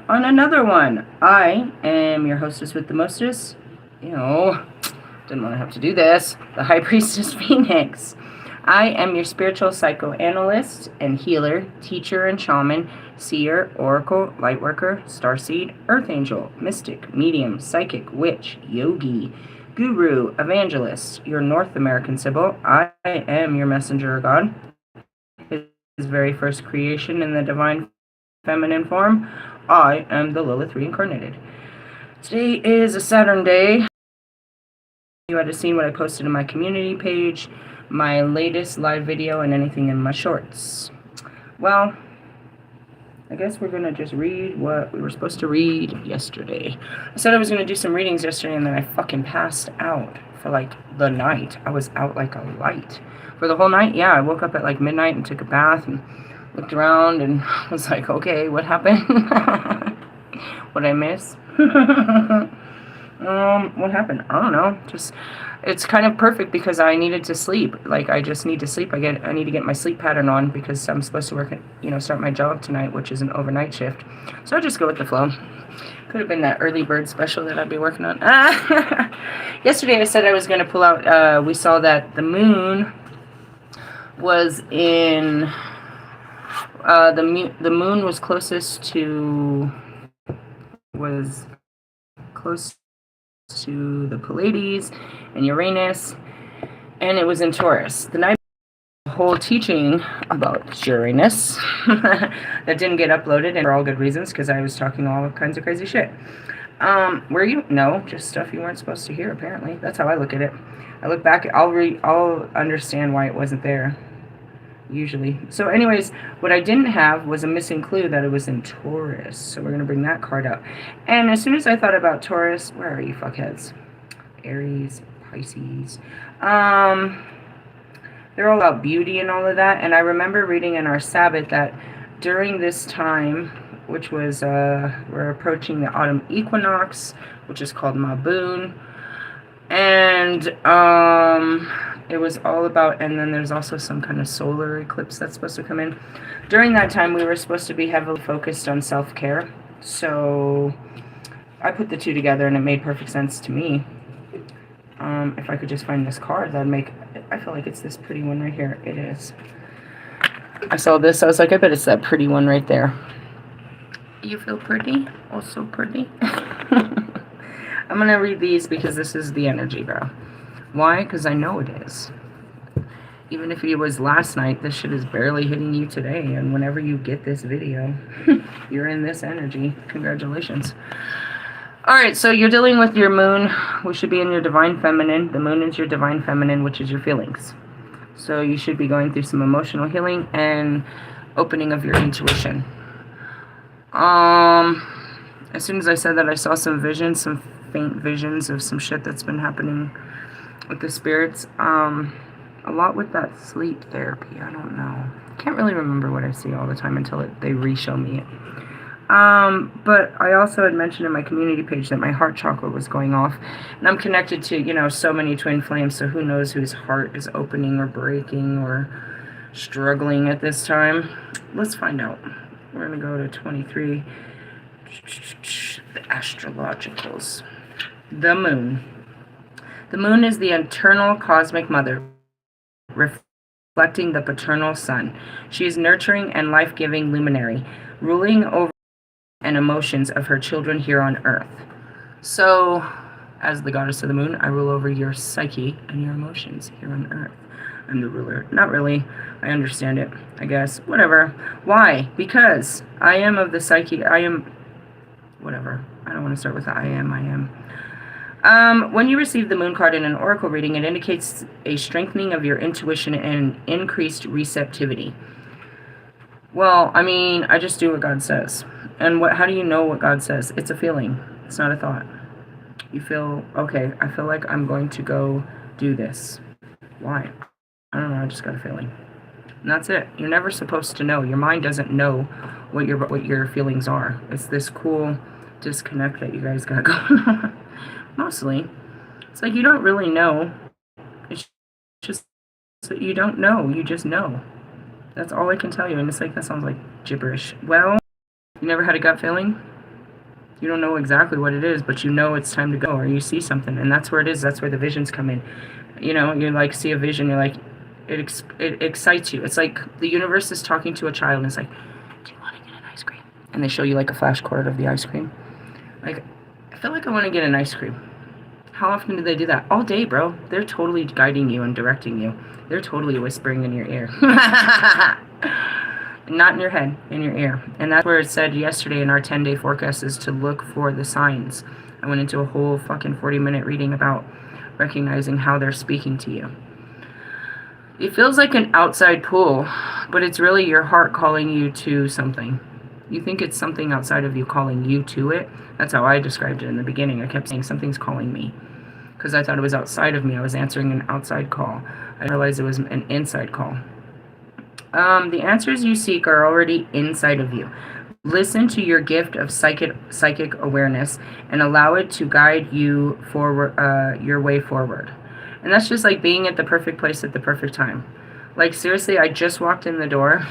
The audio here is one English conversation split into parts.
on another one. I am your hostess with the mostest. Didn't want to have to do this. The High Priestess Phoenix. I am your spiritual psychoanalyst and healer, teacher and shaman, seer, oracle, lightworker, starseed, earth angel, mystic, medium, psychic, witch, yogi, guru, evangelist, your North American Sibyl. I am your messenger of God, his very first creation in the divine feminine form. I am the Lilith reincarnated. Today is a Saturn day. You had to see what I posted in my community page, my latest live video, and anything in my shorts. Well, I guess we're going to just read what we were supposed to read yesterday. I said I was going to do some readings yesterday, and then I fucking passed out for like the night. I was out like a light. For the whole night, yeah, I woke up at like midnight and took a bath and looked around and was like, okay, what happened? What'd I miss? What happened? I don't know. Just, it's kind of perfect because I needed to sleep. Like, I just need to sleep. I need to get my sleep pattern on because I'm supposed to work, start my job tonight, which is an overnight shift. So I just go with the flow. Could have been that early bird special that I'd be working on. Yesterday I said I was going to pull out, we saw that the moon was in, the moon was close to the Pleiades and Uranus, and it was in Taurus. The night whole teaching about Uranus that didn't get uploaded, and for all good reasons, because I was talking all kinds of crazy shit. Were you? No, just stuff you weren't supposed to hear, apparently. That's how I look at it. I look back, I'll understand why it wasn't there, usually. So anyways, what I didn't have was a missing clue that it was in Taurus. So we're going to bring that card up. And as soon as I thought about Taurus, where are you fuckheads? Aries, Pisces. They're all about beauty and all of that. And I remember reading in our Sabbath that during this time, which was, we're approaching the autumn equinox, which is called Maboon. And it was all about, and then there's also some kind of solar eclipse that's supposed to come in. During that time, we were supposed to be heavily focused on self-care. So I put the two together, and it made perfect sense to me. If I could just find this card, that'd make, I feel like it's this pretty one right here. It is. I saw this, I was like, I bet it's that pretty one right there. You feel pretty? Also pretty? I'm going to read these because this is the energy, bro. Why? Because I know it is. Even if it was last night, this shit is barely hitting you today. And whenever you get this video, you're in this energy. Congratulations. Alright, so you're dealing with your moon, which should be in your divine feminine. The moon is your divine feminine, which is your feelings. So you should be going through some emotional healing and opening of your intuition. As soon as I said that, I saw some visions, some faint visions of some shit that's been happening with the spirits. A lot with that sleep therapy. I don't know. Can't really remember what I see all the time until they re-show me it. But I also had mentioned in my community page that my heart chakra was going off. And I'm connected to, so many twin flames, so who knows whose heart is opening or breaking or struggling at this time. Let's find out. We're going to go to 23. The astrologicals. The moon. The moon is the eternal cosmic mother, reflecting the paternal sun. She is nurturing and life-giving luminary, ruling over and emotions of her children here on earth. So, as the goddess of the moon, I rule over your psyche and your emotions here on earth. I'm the ruler. Not really. I understand it, I guess. Whatever. Why? Because I am of the psyche. I am... Whatever. I don't want to start with the I am. When you receive the moon card in an oracle reading, it indicates a strengthening of your intuition and increased receptivity. Well, I mean, I just do what God says. And how do you know what God says? It's a feeling. It's not a thought. You feel, okay, I feel like I'm going to go do this. Why? I don't know, I just got a feeling. And that's it. You're never supposed to know. Your mind doesn't know what your feelings are. It's this cool disconnect that you guys got going on. Mostly. It's like you don't really know. It's just that you don't know. You just know. That's all I can tell you. And it's like, that sounds like gibberish. Well, You never had a gut feeling? You don't know exactly what it is, but you know it's time to go, or you see something, and that's where it is. That's where the visions come in. You know, you like see a vision, you're like, it excites you. It's like the universe is talking to a child, and it's like, do you want to get an ice cream? And they show you like a flash cord of the ice cream. Like, I feel like I want to get an ice cream. How often do they do that? All day, bro. They're totally guiding you and directing you. They're totally whispering in your ear. Not in your head, in your ear. And that's where it said yesterday in our 10-day forecast is to look for the signs. I went into a whole fucking 40-minute reading about recognizing how they're speaking to you. It feels like an outside pull, but it's really your heart calling you to something. You think it's something outside of you calling you to it. That's how I described it in the beginning. I kept saying something's calling me because I thought it was outside of me. I was answering an outside call. I realized it was an inside call. The answers you seek are already inside of you. Listen to your gift of psychic awareness and allow it to guide you forward, your way forward. And that's just like being at the perfect place at the perfect time. Like, seriously, I just walked in the door.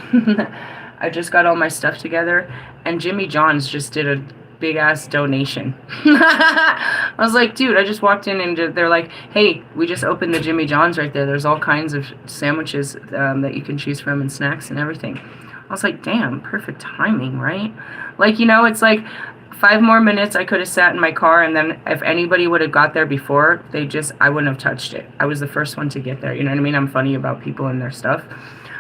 I just got all my stuff together, and Jimmy John's just did a big-ass donation. I was like, dude, I just walked in, and they're like, hey, we just opened the Jimmy John's right there. There's all kinds of sandwiches that you can choose from and snacks and everything. I was like, damn, perfect timing, right? Like, you know, it's like 5 more minutes I could have sat in my car, and then if anybody would have got there before, I wouldn't have touched it. I was the first one to get there. You know what I mean? I'm funny about people and their stuff.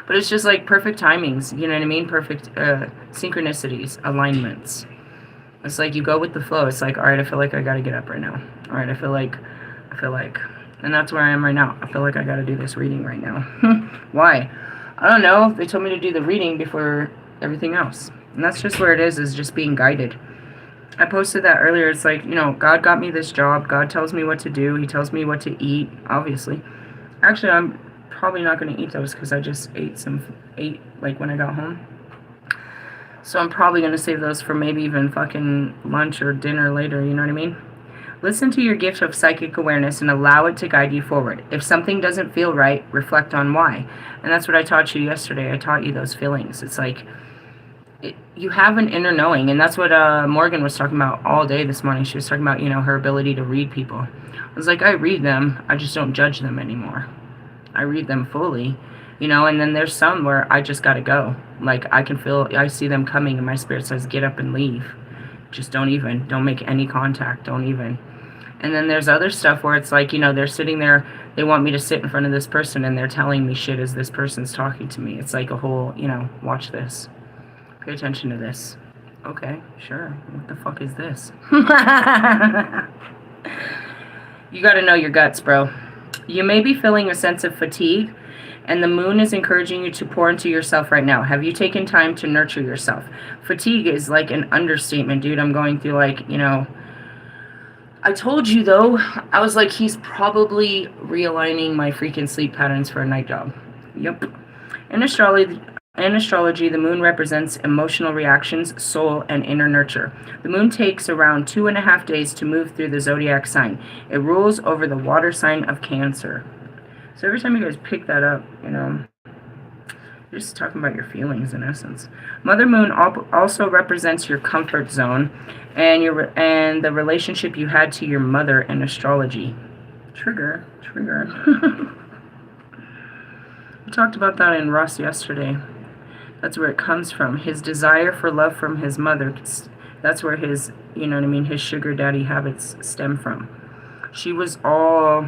But it's just like perfect timings, you know what I mean? Perfect synchronicities, alignments. It's like you go with the flow. It's like, all right, I feel like I got to get up right now. All right, I feel like, and that's where I am right now. I feel like I got to do this reading right now. Why? I don't know. They told me to do the reading before everything else. And that's just where it is just being guided. I posted that earlier. It's like, you know, God got me this job. God tells me what to do. He tells me what to eat, obviously. Actually, I'm probably not going to eat those because I just ate like when I got home. So I'm probably going to save those for maybe even fucking lunch or dinner later, you know what I mean? Listen to your gift of psychic awareness and allow it to guide you forward. If something doesn't feel right, reflect on why. And that's what I taught you yesterday. I taught you those feelings. It's like, you have an inner knowing, and that's what Morgan was talking about all day this morning. She was talking about, you know, her ability to read people. I was like, I read them, I just don't judge them anymore. I read them fully, you know, and then there's some where I just gotta go. Like, I see them coming, and my spirit says, get up and leave. Just don't make any contact, don't even. And then there's other stuff where it's like, you know, they're sitting there, they want me to sit in front of this person, and they're telling me shit as this person's talking to me. It's like a whole, you know, watch this. Pay attention to this. Okay, sure. What the fuck is this? You gotta know your guts, bro. You may be feeling a sense of fatigue, and the moon is encouraging you to pour into yourself right now. Have you taken time to nurture yourself? Fatigue is like an understatement, dude. I'm going through, like, you know, I told you, though, I was like, he's probably realigning my freaking sleep patterns for a night job. Yep. In astrology, the moon represents emotional reactions, soul, and inner nurture. The moon takes around 2.5 days to move through the zodiac sign. It rules over the water sign of Cancer. So every time you guys pick that up, you know, you're just talking about your feelings in essence. Mother Moon also represents your comfort zone and the relationship you had to your mother in astrology. Trigger. We talked about that in Ross yesterday. That's where it comes from. His desire for love from his mother. That's where his, you know what I mean, his sugar daddy habits stem from. She was all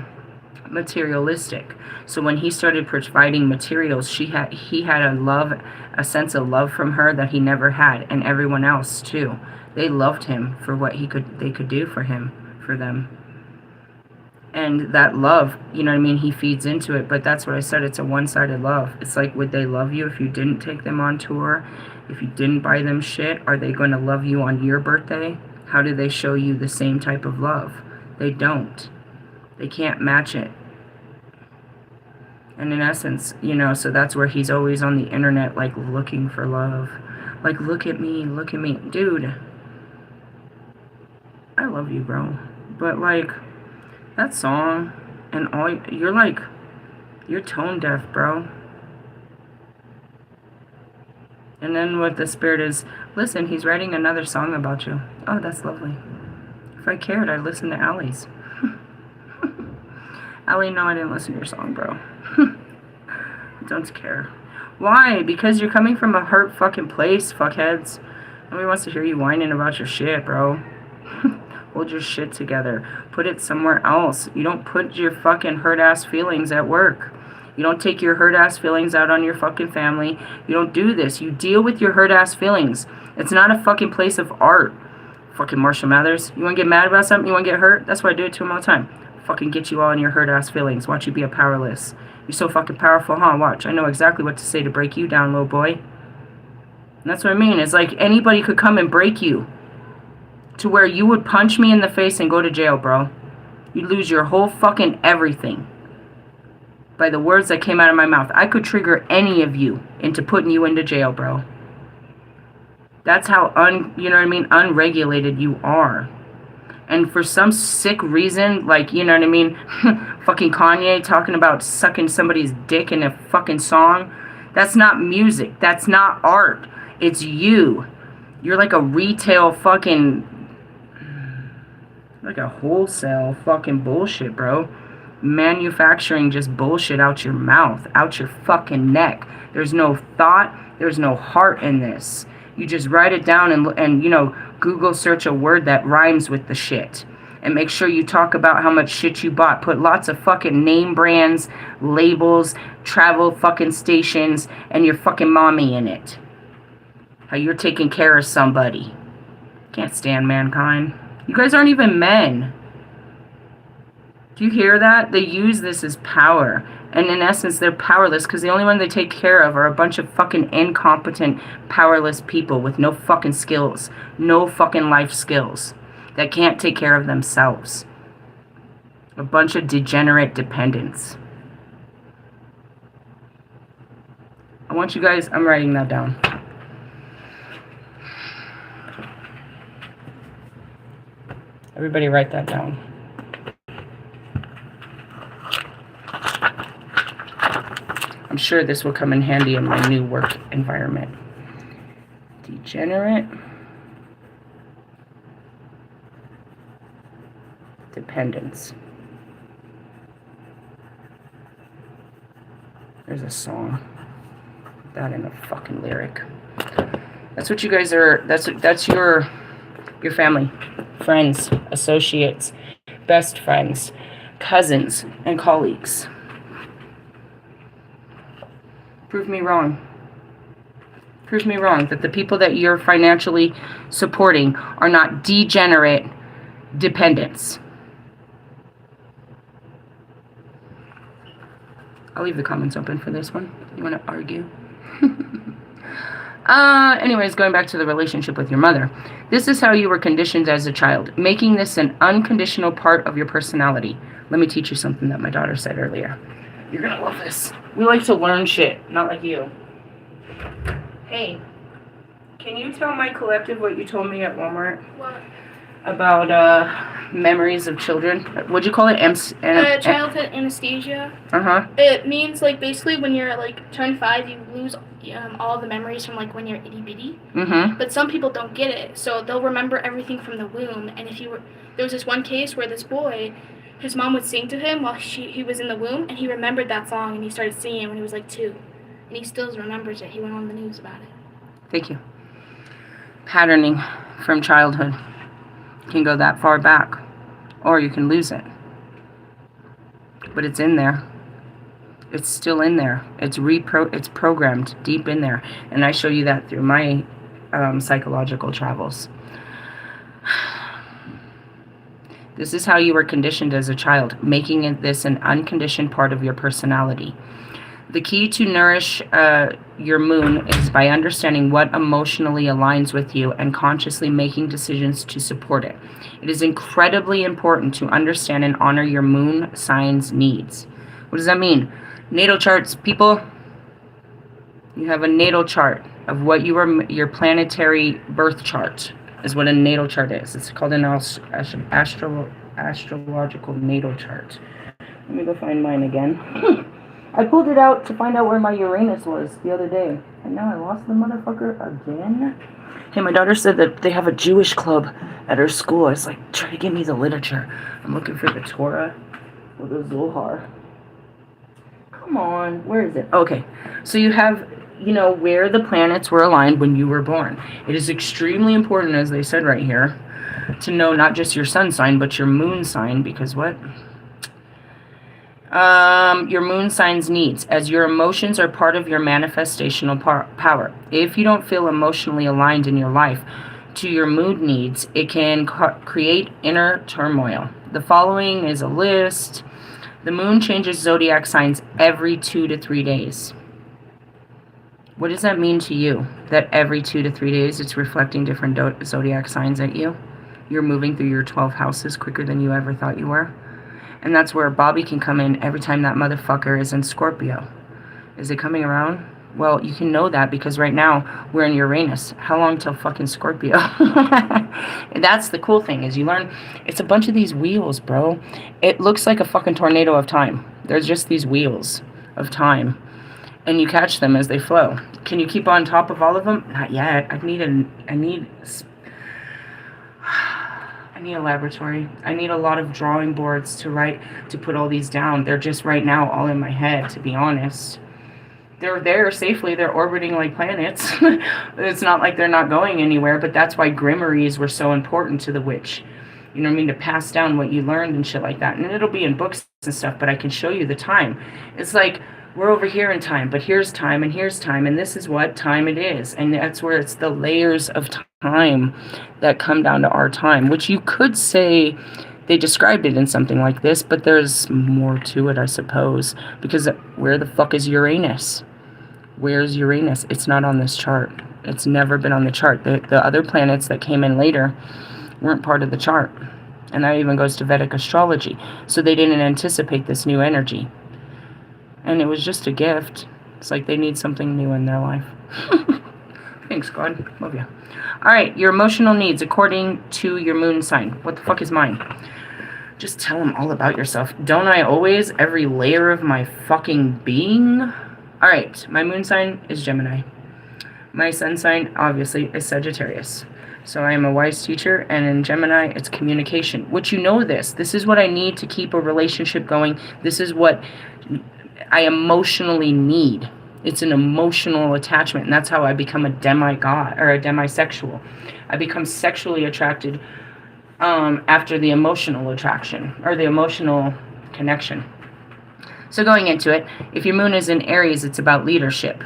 materialistic. So when he started providing materials, he had a sense of love from her that he never had, and everyone else too. They loved him for what they could do for them. And that love, you know what I mean, he feeds into it. But that's what I said, it's a one-sided love. It's like, would they love you if you didn't take them on tour? If you didn't buy them shit? Are they going to love you on your birthday? How do they show you the same type of love? They don't. They can't match it. And in essence, you know, so that's where he's always on the internet, like, looking for love. Like, look at me. Dude, I love you, bro. But, like, that song and all, you're tone deaf, bro. And then what the spirit is, listen, he's writing another song about you. Oh, that's lovely. If I cared, I'd listen to Allie's. Allie, no, I didn't listen to your song, bro. Don't care. Why? Because you're coming from a hurt fucking place, fuckheads. Nobody wants to hear you whining about your shit, bro. Hold your shit together. Put it somewhere else. You don't put your fucking hurt-ass feelings at work. You don't take your hurt-ass feelings out on your fucking family. You don't do this. You deal with your hurt-ass feelings. It's not a fucking place of art. Fucking Marshall Mathers. You want to get mad about something? You want to get hurt? That's why I do it to him all the time. Fucking get you all in your hurt-ass feelings. Watch you be a powerless. You're so fucking powerful, huh? Watch. I know exactly what to say to break you down, little boy. And that's what I mean. It's like anybody could come and break you to where you would punch me in the face and go to jail, bro. You'd lose your whole fucking everything by the words that came out of my mouth. I could trigger any of you into putting you into jail, bro. That's how you know what I mean, unregulated you are. And for some sick reason, like, you know what I mean, fucking Kanye talking about sucking somebody's dick in a fucking song, that's not music. That's not art. It's you. You're like a retail fucking, like a wholesale fucking bullshit, bro. Manufacturing just bullshit out your mouth, out your fucking neck. There's no thought. There's no heart in this. You just write it down and you know, Google search a word that rhymes with the shit. And make sure you talk about how much shit you bought. Put lots of fucking name brands, labels, travel fucking stations, and your fucking mommy in it. How you're taking care of somebody. Can't stand mankind. You guys aren't even men. Do you hear that? They use this as power. And in essence, they're powerless because the only one they take care of are a bunch of fucking incompetent, powerless people with no fucking skills. No fucking life skills. That can't take care of themselves. A bunch of degenerate dependents. I want you guys, I'm writing that down. Everybody write that down. I'm sure this will come in handy in my new work environment. Degenerate dependence. There's a song. Put that in a fucking lyric. That's what you guys are. That's your family, friends, associates, best friends, cousins, and colleagues. Prove me wrong. Prove me wrong that the people that you're financially supporting are not degenerate dependents. I'll leave the comments open for this one. You want to argue? Anyways, going back to the relationship with your mother. This is how you were conditioned as a child, making this an unconditional part of your personality. Let me teach you something that my daughter said earlier. You're gonna love this. We like to learn shit, not like you. Hey, can you tell my collective what you told me at Walmart? What? About memories of children. What'd you call it? Childhood anesthesia. Uh-huh. It means, like, basically when you're, like, turn 5, you lose all the memories from, like, when you're itty-bitty. Mm-hmm. But some people don't get it, so they'll remember everything from the womb. And there was this one case where this boy, his mom would sing to him while he was in the womb, and he remembered that song, and he started singing when he was, like, 2. And he still remembers it. He went on the news about it. Thank you. Patterning from childhood can go that far back, or you can lose it. But it's in there. It's still in there. It's programmed deep in there, and I show you that through my psychological travels. This is how you were conditioned as a child, making this an unconditioned part of your personality. The key to nourish your moon is by understanding what emotionally aligns with you and consciously making decisions to support it. It is incredibly important to understand and honor your moon sign's needs. What does that mean? Natal charts, people. You have a natal chart of what your planetary birth chart is what a natal chart is. It's called an astrological natal chart. Let me go find mine again. I pulled it out to find out where my Uranus was the other day. And now I lost the motherfucker again. Hey, my daughter said that they have a Jewish club at her school. I was like, try to get me the literature. I'm looking for the Torah or the Zohar. Come on, where is it? Okay, so you have, you know, where the planets were aligned when you were born. It is extremely important, as they said right here, to know not just your sun sign, but your moon sign, because what? Your moon sign's needs, as your emotions are part of your manifestational power. If you don't feel emotionally aligned in your life to your mood needs, it can create inner turmoil. The following is a list. The moon changes zodiac signs every 2 to 3 days. What does that mean to you? That every 2 to 3 days it's reflecting different zodiac signs at you? You're moving through your 12 houses quicker than you ever thought you were? And that's where Bobby can come in every time that motherfucker is in Scorpio. Is it coming around? Well, you can know that because right now we're in Uranus. How long till fucking Scorpio? And that's the cool thing is you learn. It's a bunch of these wheels, bro. It looks like a fucking tornado of time. There's just these wheels of time. And you catch them as they flow. Can you keep on top of all of them? Not yet. I need a laboratory. I need a lot of drawing boards to put all these down. They're just right now all in my head, to be honest. They're there safely. They're orbiting like planets. It's not like they're not going anywhere, but that's why grimoires were so important to the witch. You know what I mean? To pass down what you learned and shit like that. And it'll be in books and stuff, but I can show you the time. It's like, we're over here in time, but here's time, and here's time, and this is what time it is. And that's where it's the layers of time that come down to our time, which you could say they described it in something like this, but there's more to it, I suppose, because where the fuck is Uranus? Where's Uranus? It's not on this chart. It's never been on the chart. The other planets that came in later weren't part of the chart. And that even goes to Vedic astrology. So they didn't anticipate this new energy. And it was just a gift. It's like they need something new in their life. Thanks, God. Love you. All right, your emotional needs according to your moon sign. What the fuck is mine? Just tell them all about yourself. Don't I always? Every layer of my fucking being? All right, my moon sign is Gemini. My sun sign, obviously, is Sagittarius. So I am a wise teacher, and in Gemini, it's communication. Which you know this. This is what I need to keep a relationship going. This is what I emotionally need. It's an emotional attachment, and that's how I become a demigod, or a demisexual. I become sexually attracted after the emotional attraction, or the emotional connection. So going into it, if your moon is in Aries, it's about leadership.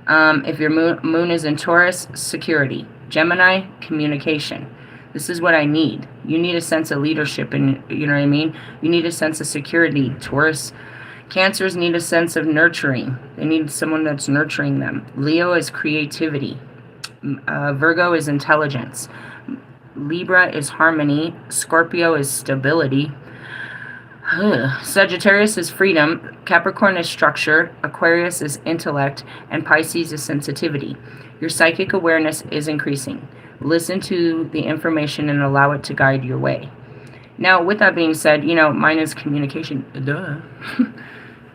If your moon is in Taurus, security. Gemini, communication. This is what I need. You need a sense of leadership, and you know what I mean? You need a sense of security. Taurus, Cancers need a sense of nurturing. They need someone that's nurturing them. Leo is creativity. Virgo is intelligence. Libra is harmony. Scorpio is stability. Sagittarius is freedom, Capricorn is structure, Aquarius is intellect, and Pisces is sensitivity. Your psychic awareness is increasing. Listen to the information and allow it to guide your way. Now, with that being said, you know, mine is communication. Duh.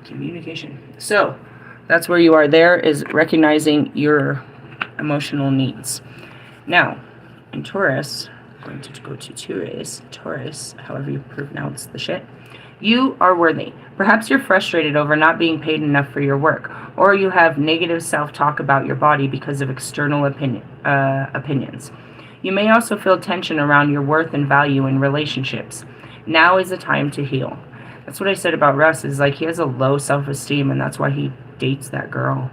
Communication. So, that's where you are. There is recognizing your emotional needs. Now, in Taurus, I'm going to go to Taurus, however you pronounce the shit. You are worthy. Perhaps you're frustrated over not being paid enough for your work, or you have negative self-talk about your body because of external opinions. You may also feel tension around your worth and value in relationships. Now is the time to heal. That's what I said about Russ, is like he has a low self-esteem, and that's why he dates that girl.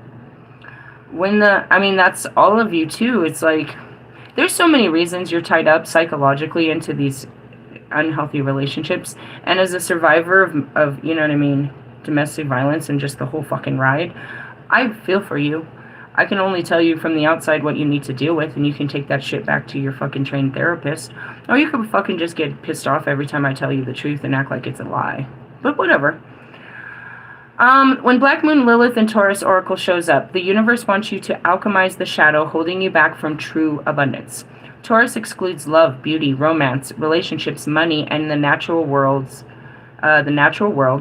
That's all of you too. It's like, there's so many reasons you're tied up psychologically into these unhealthy relationships, and as a survivor of you know what I mean, domestic violence and just the whole fucking ride, I feel for you. I can only tell you from the outside what you need to deal with, and you can take that shit back to your fucking trained therapist, or you can fucking just get pissed off every time I tell you the truth and act like it's a lie. But whatever. When Black Moon, Lilith, and Taurus Oracle shows up, the universe wants you to alchemize the shadow holding you back from true abundance. Taurus excludes love, beauty, romance, relationships, money, and the natural world,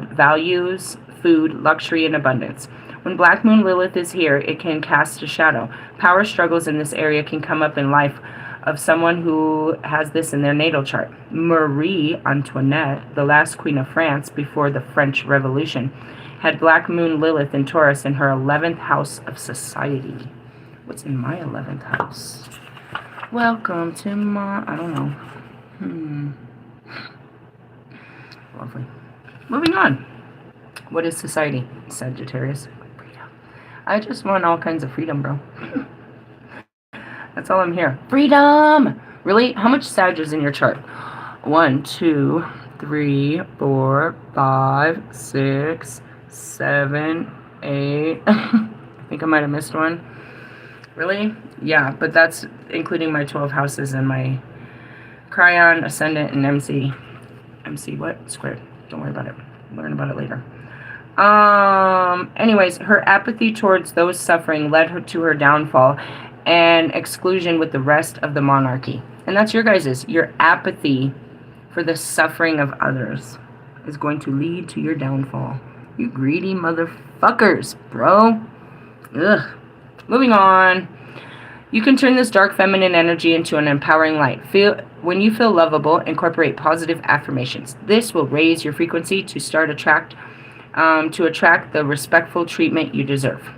values, food, luxury, and abundance. When Black Moon Lilith is here, it can cast a shadow. Power struggles in this area can come up in life of someone who has this in their natal chart. Marie Antoinette, the last queen of France before the French Revolution, had Black Moon Lilith in Taurus in her 11th house of society. What's in my 11th house? Welcome to my... I don't know. Lovely. Moving on. What is society? Sagittarius. Freedom. I just want all kinds of freedom, bro. That's all I'm here. Freedom! Really? How much Sag is in your chart? 1, 2, 3, 4, 5, 6, 7, 8. I think I might have missed one. Really? Yeah, but that's including my 12 houses and my Cryon, Ascendant, and MC. MC what? Squared. Don't worry about it. Learn about it later. Anyways, her apathy towards those suffering led her to her downfall and exclusion with the rest of the monarchy. And that's your guys's. Your apathy for the suffering of others is going to lead to your downfall. You greedy motherfuckers, bro. Ugh. Moving on. You can turn this dark feminine energy into an empowering light. When you feel lovable, incorporate positive affirmations. This will raise your frequency to attract the respectful treatment you deserve.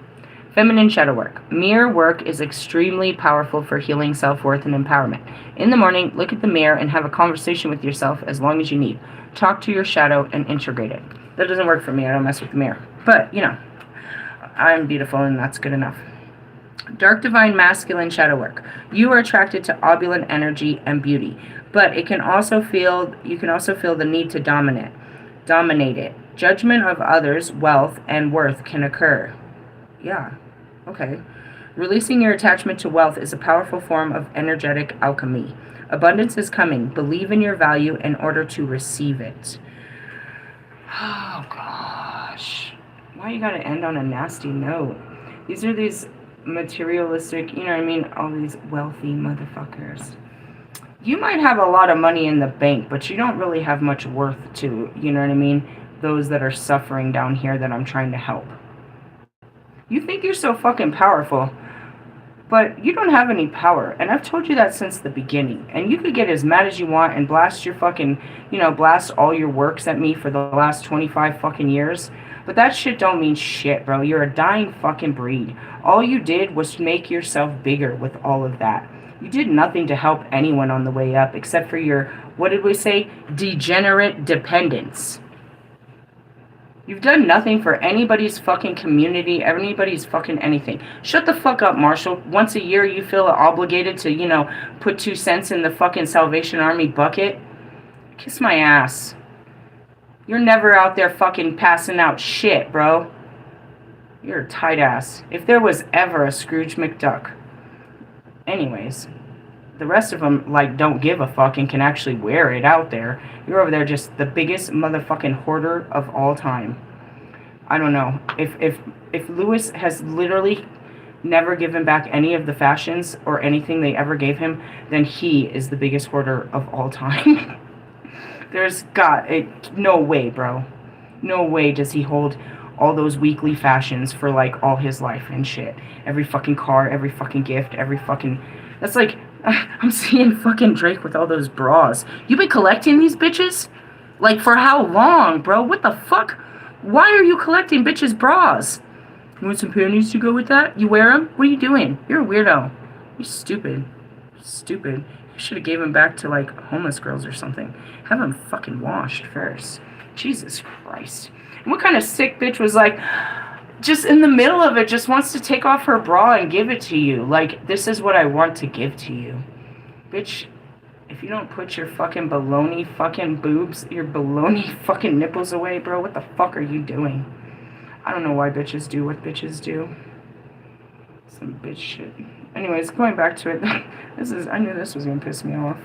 Feminine shadow work. Mirror work is extremely powerful for healing self-worth and empowerment. In the morning, look at the mirror and have a conversation with yourself as long as you need. Talk to your shadow and integrate it. That doesn't work for me. I don't mess with the mirror. But, you know, I'm beautiful and that's good enough. Dark divine masculine shadow work. You are attracted to opulent energy and beauty, but you can also feel the need to dominate it. Judgment of others, wealth, and worth can occur. Yeah. Okay. Releasing your attachment to wealth is a powerful form of energetic alchemy. Abundance is coming. Believe in your value in order to receive it. Oh gosh. Why you gotta end on a nasty note? These are these materialistic, you know what I mean, all these wealthy motherfuckers. You might have a lot of money in the bank, but you don't really have much worth to, you know what I mean, those that are suffering down here that I'm trying to help. You think you're so fucking powerful, but you don't have any power. And I've told you that since the beginning. And you could get as mad as you want and blast your fucking, you know, blast all your works at me for the last 25 fucking years. But that shit don't mean shit, bro. You're a dying fucking breed. All you did was make yourself bigger with all of that. You did nothing to help anyone on the way up except for your, what did we say? Degenerate dependence. You've done nothing for anybody's fucking community, anybody's fucking anything. Shut the fuck up, Marshall. Once a year you feel obligated to, you know, put 2 cents in the fucking Salvation Army bucket. Kiss my ass. You're never out there fucking passing out shit, bro. You're a tight ass. If there was ever a Scrooge McDuck. Anyways, the rest of them, like, don't give a fuck and can actually wear it out there. You're over there just the biggest motherfucking hoarder of all time. I don't know. If Lewis has literally never given back any of the fashions or anything they ever gave him, then he is the biggest hoarder of all time. There's no way, bro. No way does he hold all those weekly fashions for, like, all his life and shit. Every fucking car, every fucking gift, every fucking... That's like... I'm seeing fucking Drake with all those bras. You been collecting these bitches? Like, for how long, bro? What the fuck? Why are you collecting bitches' bras? You want some panties to go with that? You wear them? What are you doing? You're a weirdo. You're stupid. Stupid. You should have gave them back to, like, homeless girls or something. Have them fucking washed first. Jesus Christ. And what kind of sick bitch was like... just in the middle of it, just wants to take off her bra and give it to you. Like, this is what I want to give to you. Bitch, if you don't put your fucking baloney fucking boobs, your baloney fucking nipples away, bro, what the fuck are you doing? I don't know why bitches do what bitches do. Some bitch shit. Anyways, going back to it. I knew this was gonna piss me off.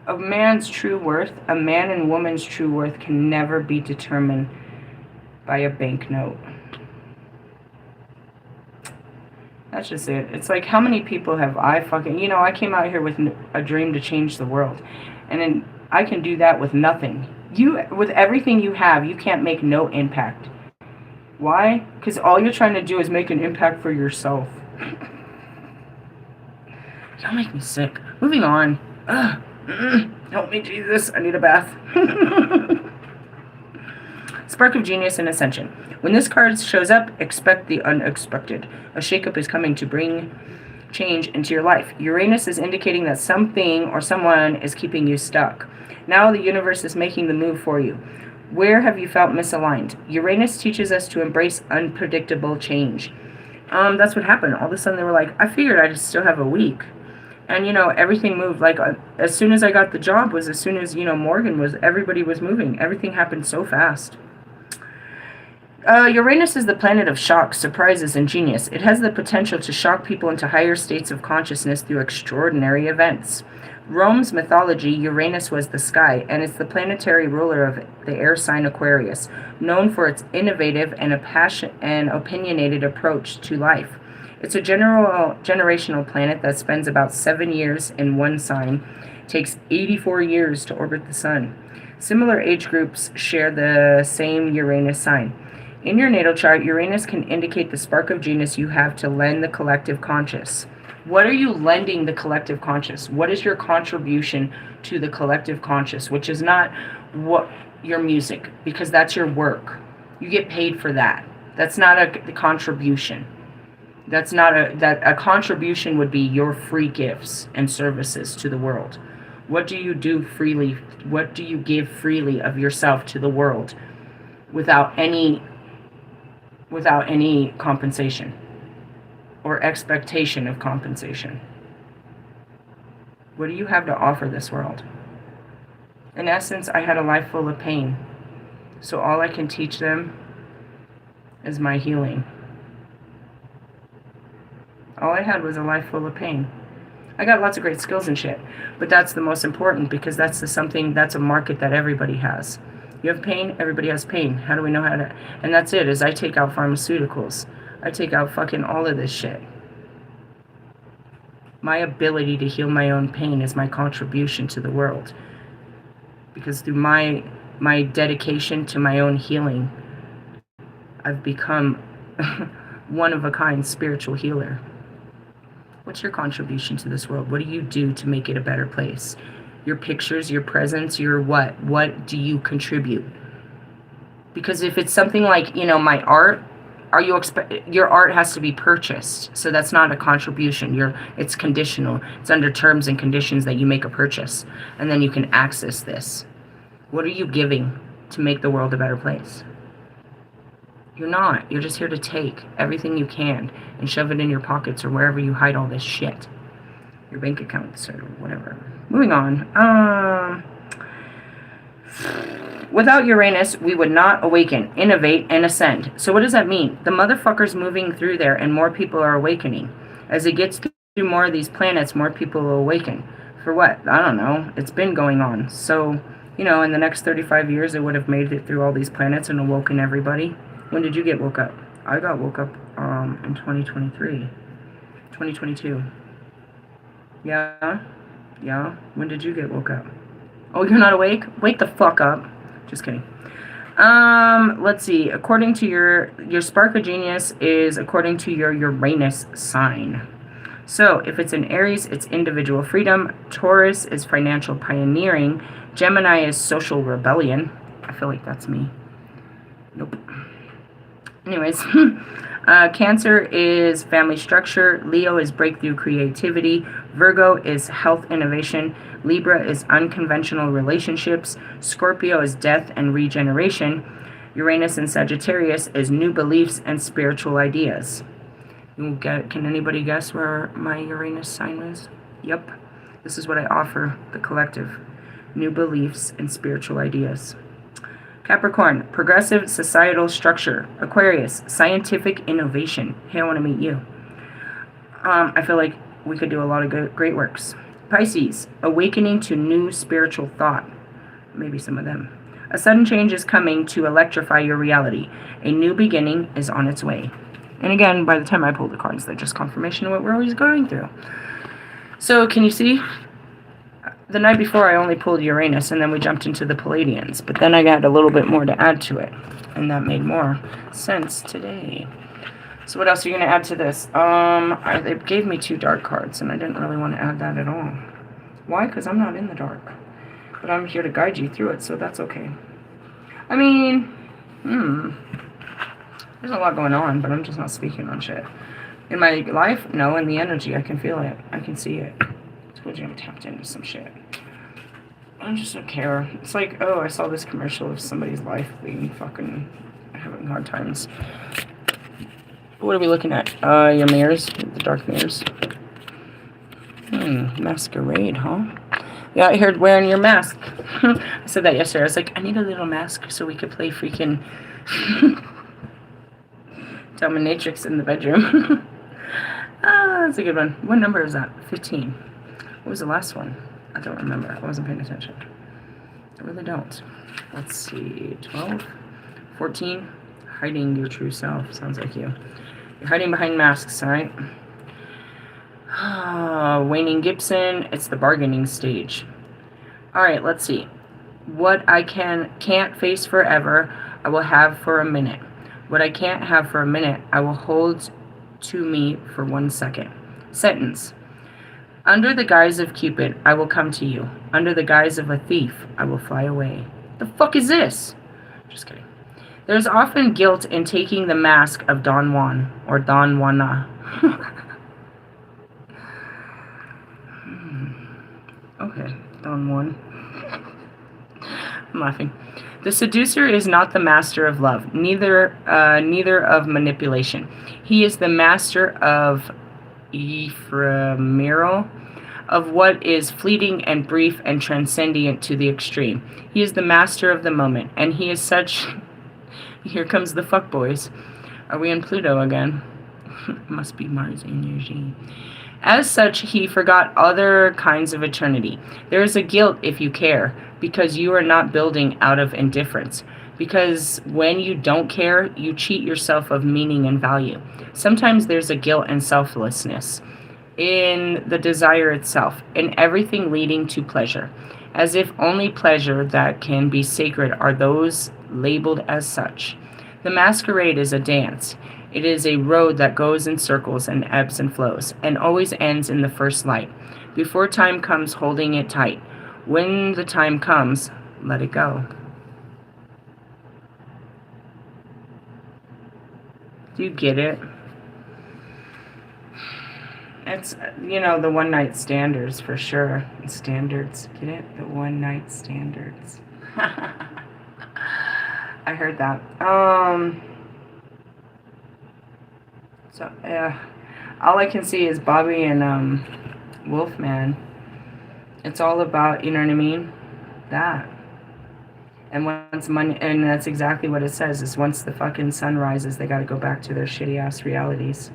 A man's true worth, a man and woman's true worth can never be determined by a banknote. That's just it. It's like, how many people have I fucking... You know, I came out here with a dream to change the world. And then I can do that with nothing. with everything you have, you can't make no impact. Why? Because all you're trying to do is make an impact for yourself. Y'all make me sick. Moving on. Help me, Jesus. I need a bath. Spark of Genius and Ascension. When this card shows up, expect the unexpected. A shakeup is coming to bring change into your life. Uranus is indicating that something or someone is keeping you stuck. Now the universe is making the move for you. Where have you felt misaligned? Uranus teaches us to embrace unpredictable change. That's what happened. All of a sudden they were like, I figured I'd still have a week. And, everything moved. Like, as soon as I got the job was as soon as, Morgan was, everybody was moving. Everything happened so fast. Uranus is the planet of shocks, surprises, and genius. It has the potential to shock people into higher states of consciousness through extraordinary events. Rome's mythology, Uranus was the sky, and it's the planetary ruler of the air sign Aquarius, known for its innovative and opinionated approach to life. It's a generational planet that spends about 7 years in one sign, takes 84 years to orbit the sun. Similar age groups share the same Uranus sign. In your natal chart, Uranus can indicate the spark of genius you have to lend the collective conscious. What are you lending the collective conscious? What is your contribution to the collective conscious? Which is not what your music, because that's your work. You get paid for that. That's not a contribution. That's not a contribution would be your free gifts and services to the world. What do you do freely? What do you give freely of yourself to the world without any compensation or expectation of compensation? What do you have to offer this world? In essence, I had a life full of pain. So all I can teach them is my healing. All I had was a life full of pain. I got lots of great skills and shit, but that's the most important, because that's a market that everybody has. You have pain, everybody has pain. How do we know how to? And that's it, is I take out pharmaceuticals. I take out fucking all of this shit. My ability to heal my own pain is my contribution to the world. Because through my dedication to my own healing, I've become one of a kind spiritual healer. What's your contribution to this world? What do you do to make it a better place? Your pictures, your presence, your what? What do you contribute? Because if it's something like, my art, your art has to be purchased. So that's not a contribution. It's conditional. It's under terms and conditions that you make a purchase. And then you can access this. What are you giving to make the world a better place? You're not. You're just here to take everything you can and shove it in your pockets or wherever you hide all this shit. Your bank accounts or whatever. Moving on. Without Uranus, we would not awaken, innovate, and ascend. So what does that mean? The motherfucker's moving through there and more people are awakening. As it gets through more of these planets, more people will awaken. For what? I don't know. It's been going on. So, in the next 35 years, it would have made it through all these planets and awoken everybody. When did you get woke up? I got woke up in 2022. Yeah? When did you get woke up? Oh, you're not awake? Wake the fuck up. Just kidding. Let's see. According to your spark of genius is according to your Uranus sign. So, if it's an Aries, it's individual freedom. Taurus is financial pioneering. Gemini is social rebellion. I feel like that's me. Nope. Anyways, Cancer is family structure. Leo is breakthrough creativity. Virgo is health innovation. Libra is unconventional relationships. Scorpio is death and regeneration. Uranus and Sagittarius is new beliefs and spiritual ideas. Can anybody guess where my Uranus sign is? Yep. This is what I offer the collective. New beliefs and spiritual ideas. Capricorn, progressive societal structure. Aquarius, scientific innovation. Hey, I want to meet you. I feel like we could do a lot of great works. Pisces, awakening to new spiritual thought. Maybe some of them. A sudden change is coming to electrify your reality. A new beginning is on its way. And again, by the time I pull the cards, they're just confirmation of what we're always going through. So, can you see? The night before, I only pulled Uranus, and then we jumped into the Palladians. But then I got a little bit more to add to it, and that made more sense today. So what else are you going to add to this? They gave me 2 dark cards, and I didn't really want to add that at all. Why? Because I'm not in the dark. But I'm here to guide you through it, so that's okay. I mean, there's a lot going on, but I'm just not speaking on shit. In my life? No, in the energy, I can feel it. I can see it. I told you I'm tapped into some shit. I just don't care. It's like, oh, I saw this commercial of somebody's life being fucking having hard times. What are we looking at? Your mirrors, the dark mirrors. Masquerade, huh? Yeah, I heard wearing your mask. I said that yesterday. I was like, I need a little mask so we could play freaking dominatrix in the bedroom. That's a good one. What number is that? 15. What was the last one? I don't remember. I wasn't paying attention. I really don't. Let's see. 12? 14? Hiding your true self. Sounds like you. You're hiding behind masks, alright? Waning Gibson. It's the bargaining stage. Alright, let's see. What I can't face forever, I will have for a minute. What I can't have for a minute, I will hold to me for 1 second. Sentence. Under the guise of Cupid, I will come to you. Under the guise of a thief, I will fly away. The fuck is this? Just kidding. There's often guilt in taking the mask of Don Juan or Don Juana. Okay, Don Juan. I'm laughing. The seducer is not the master of love, neither of manipulation. He is the master of ephemeral, of what is fleeting and brief and transcendent to the extreme. He is the master of the moment, and he is such. Here comes the fuckboys. Are we in Pluto again? Must be Mars energy. As such, he forgot other kinds of eternity. There is a guilt if you care, because you are not building out of indifference. Because when you don't care, you cheat yourself of meaning and value. Sometimes there's a guilt and selflessness in the desire itself, in everything leading to pleasure, as if only pleasure that can be sacred are those labeled as such. The masquerade is a dance. It is a road that goes in circles and ebbs and flows, and always ends in the first light. Before time comes, holding it tight. When the time comes, let it go. Do you get it? It's, you know, the one night standards for sure. Standards, get it? The one night standards. I heard that. So, yeah. All I can see is Bobby and Wolfman. It's all about, you know what I mean? That. And once money, and that's exactly what it says, is once the fucking sun rises, they gotta go back to their shitty ass realities.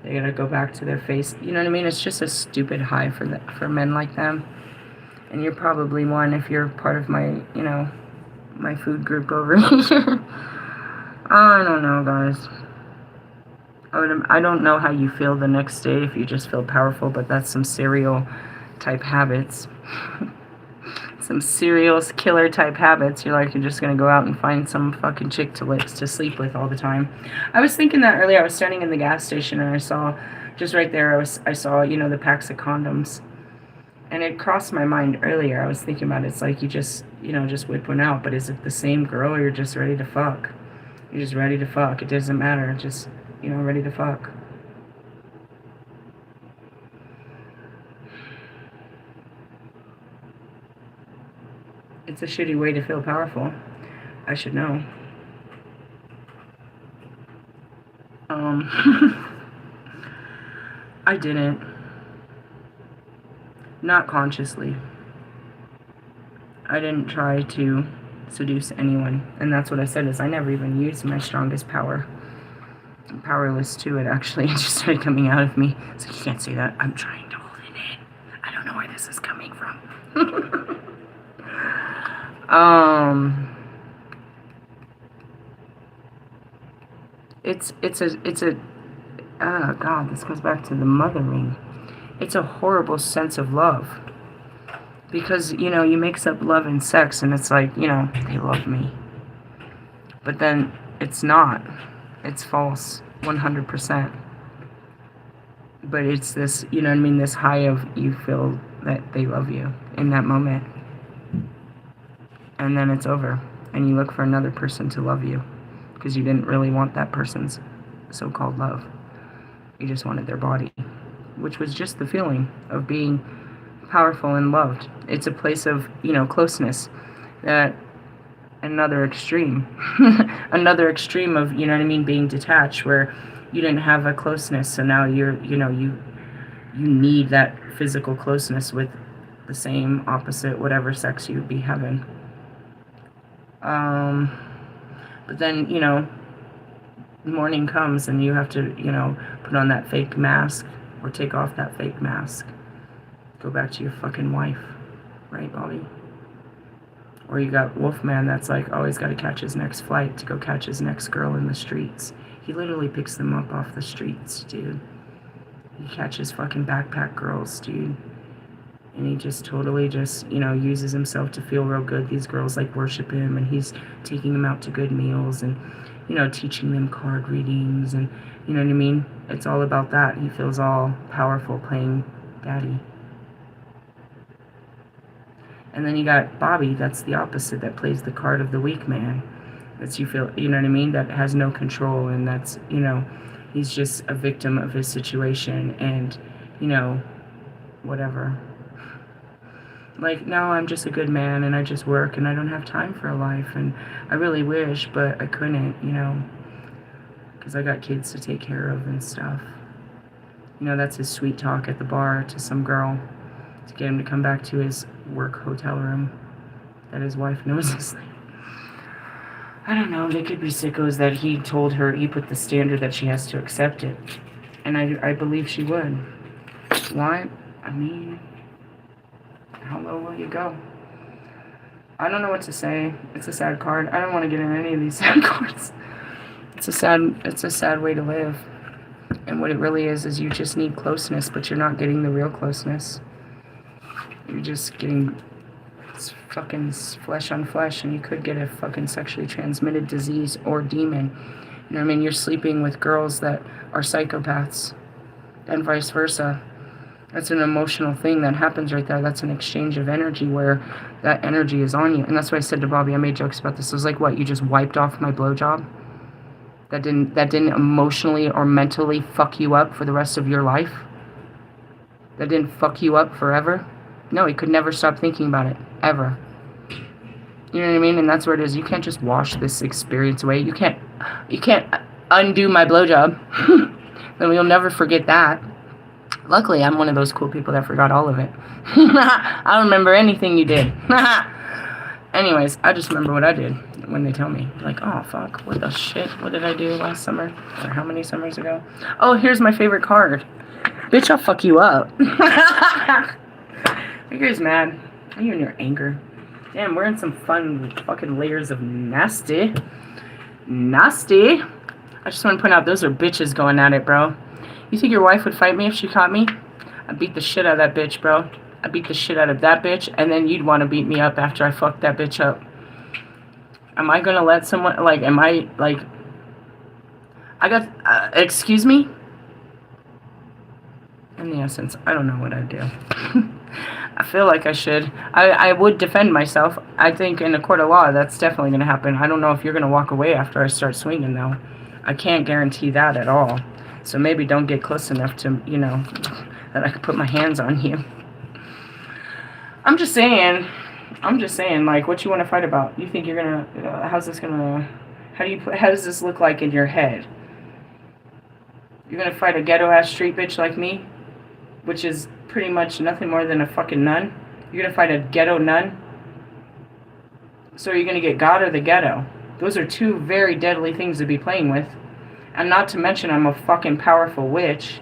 They gotta go back to their face. You know what I mean? It's just a stupid high for men like them. And you're probably one if you're part of my, you know, my food group over here. I don't know, guys. I don't know how you feel the next day if you just feel powerful, but that's some serial type habits. Some serial killer type habits. You're like, you're just gonna go out and find some fucking chick to sleep with all the time. I was thinking that earlier. I was standing in the gas station and I saw, just right there, I saw, you know, the packs of condoms. And it crossed my mind earlier. I was thinking about it. It's like you just, you know, just whip one out. But is it the same girl or you're just ready to fuck? You're just ready to fuck. It doesn't matter. Just, you know, ready to fuck. It's a shitty way to feel powerful. I should know. I didn't. Not consciously. I didn't try to seduce anyone. And that's what I said, is I never even used my strongest power. I'm powerless to it, actually. It just started coming out of me. So you can't say that. I'm trying to hold it in. I don't know where this is coming from. It's a oh God, this goes back to the mothering. It's a horrible sense of love. Because, you know, you mix up love and sex, and it's like, you know, they love me. But then it's not. It's false, 100%. But it's this, you know what I mean, this high of you feel that they love you in that moment. And then it's over. And you look for another person to love you. Because you didn't really want that person's so-called love. You just wanted their body. Which was just the feeling of being powerful and loved. It's a place of, you know, closeness. That another extreme. Another extreme of, you know what I mean, being detached, where you didn't have a closeness, so now you're, you know, you need that physical closeness with the same opposite, whatever sex you'd be having. But then, you know, morning comes and you have to, you know, put on that fake mask or take off that fake mask. Go back to your fucking wife. Right, Bobby? Or you got Wolfman that's like always got to catch his next flight to go catch his next girl in the streets. He literally picks them up off the streets, dude. He catches fucking backpack girls, dude. And he just totally just, you know, uses himself to feel real good. These girls like worship him, and he's taking them out to good meals and, you know, teaching them card readings, and, you know what I mean? It's all about that. He feels all powerful playing daddy. And then you got Bobby, that's the opposite, that plays the card of the weak man. That's, you feel, you know what I mean? That has no control, and that's, you know, he's just a victim of his situation, and, you know, whatever. Like, no, I'm just a good man, and I just work, and I don't have time for a life, and I really wish, but I couldn't, you know, because I got kids to take care of and stuff. You know, that's his sweet talk at the bar to some girl to get him to come back to his work hotel room that his wife knows his name. I don't know, they could be sickos that he told her, he put the standard that she has to accept it. And I believe she would. Why? I mean, how low will you go? I don't know what to say. It's a sad card. I don't want to get in any of these sad cards. It's a sad way to live. And what it really is you just need closeness, but you're not getting the real closeness. You're just getting fucking flesh on flesh, and you could get a fucking sexually transmitted disease or demon. You know what I mean? You're sleeping with girls that are psychopaths, and vice versa. That's an emotional thing that happens right there. That's an exchange of energy where that energy is on you. And that's why I said to Bobby, I made jokes about this. I was like, what, you just wiped off my blowjob? That didn't emotionally or mentally fuck you up for the rest of your life? That didn't fuck you up forever? No, he could never stop thinking about it. Ever. You know what I mean? And that's where it is. You can't just wash this experience away. You can't undo my blowjob. Then you'll never forget that. Luckily, I'm one of those cool people that forgot all of it. I don't remember anything you did. Anyways, I just remember what I did when they tell me. Like, oh, fuck, what the shit? What did I do last summer? Or how many summers ago? Oh, here's my favorite card. Bitch, I'll fuck you up. You're mad. Are you in your anger? Damn, we're in some fun fucking layers of nasty. Nasty. I just want to point out, those are bitches going at it, bro. You think your wife would fight me if she caught me? I'd beat the shit out of that bitch, bro. I'd beat the shit out of that bitch, and then you'd want to beat me up after I fucked that bitch up. Am I gonna let someone, like, am I, like, I got, excuse me? In the essence, I don't know what I'd do. I feel like I should. I would defend myself. I think in a court of law, that's definitely going to happen. I don't know if you're going to walk away after I start swinging, though. I can't guarantee that at all. So maybe don't get close enough to, you know, that I could put my hands on you. I'm just saying, like, what you want to fight about? You think you're going to, how's this going to, how does this look like in your head? You're going to fight a ghetto-ass street bitch like me? Which is pretty much nothing more than a fucking nun. You're gonna fight a ghetto nun. So are you gonna get God or the ghetto? Those are two very deadly things to be playing with. And not to mention I'm a fucking powerful witch.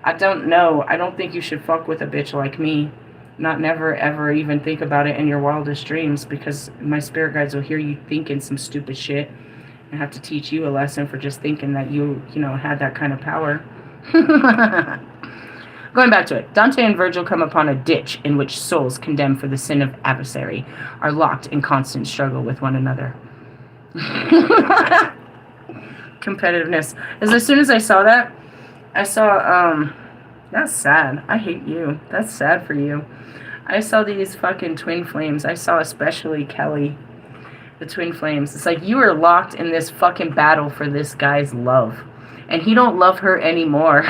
I don't know. I don't think you should fuck with a bitch like me. Not never ever even think about it in your wildest dreams, because my spirit guides will hear you thinking some stupid shit and have to teach you a lesson for just thinking that you know, had that kind of power. Going back to it. Dante and Virgil come upon a ditch in which souls condemned for the sin of adversary are locked in constant struggle with one another. Competitiveness. As soon as I saw that, I saw, that's sad. I hate you. That's sad for you. I saw these fucking twin flames. I saw especially Kelly, the twin flames. It's like you are locked in this fucking battle for this guy's love. And he don't love her anymore.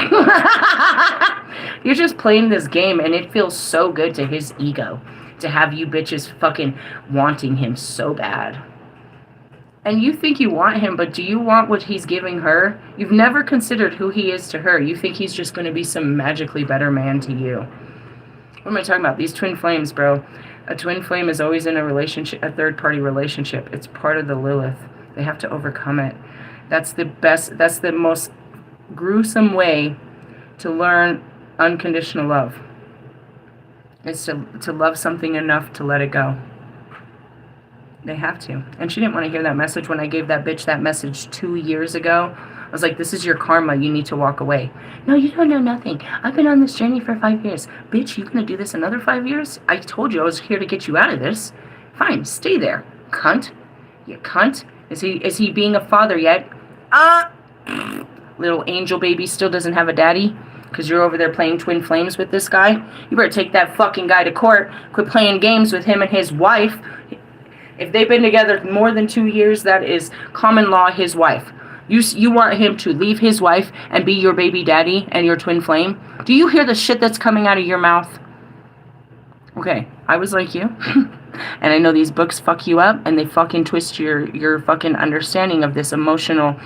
You're just playing this game, and it feels so good to his ego to have you bitches fucking wanting him so bad. And you think you want him, but do you want what he's giving her? You've never considered who he is to her. You think he's just going to be some magically better man to you. What am I talking about? These twin flames, bro. A twin flame is always in a relationship, a third-party relationship. It's part of the Lilith. They have to overcome it. That's the best, that's the most gruesome way to learn unconditional love. It's to love something enough to let it go. They have to. And she didn't want to hear that message when I gave that bitch that message 2 years ago. I was like, this is your karma. You need to walk away. No, you don't know nothing. I've been on this journey for 5 years. Bitch, you gonna do this another 5 years? I told you I was here to get you out of this. Fine, stay there. Cunt. You cunt. Is he being a father yet? Little angel baby still doesn't have a daddy because you're over there playing twin flames with this guy. You better take that fucking guy to court. Quit playing games with him and his wife. If they've been together more than 2 years, that is common law his wife. You want him to leave his wife and be your baby daddy and your twin flame? Do you hear the shit that's coming out of your mouth? Okay, I was like you. And I know these books fuck you up and they fucking twist your fucking understanding of this emotional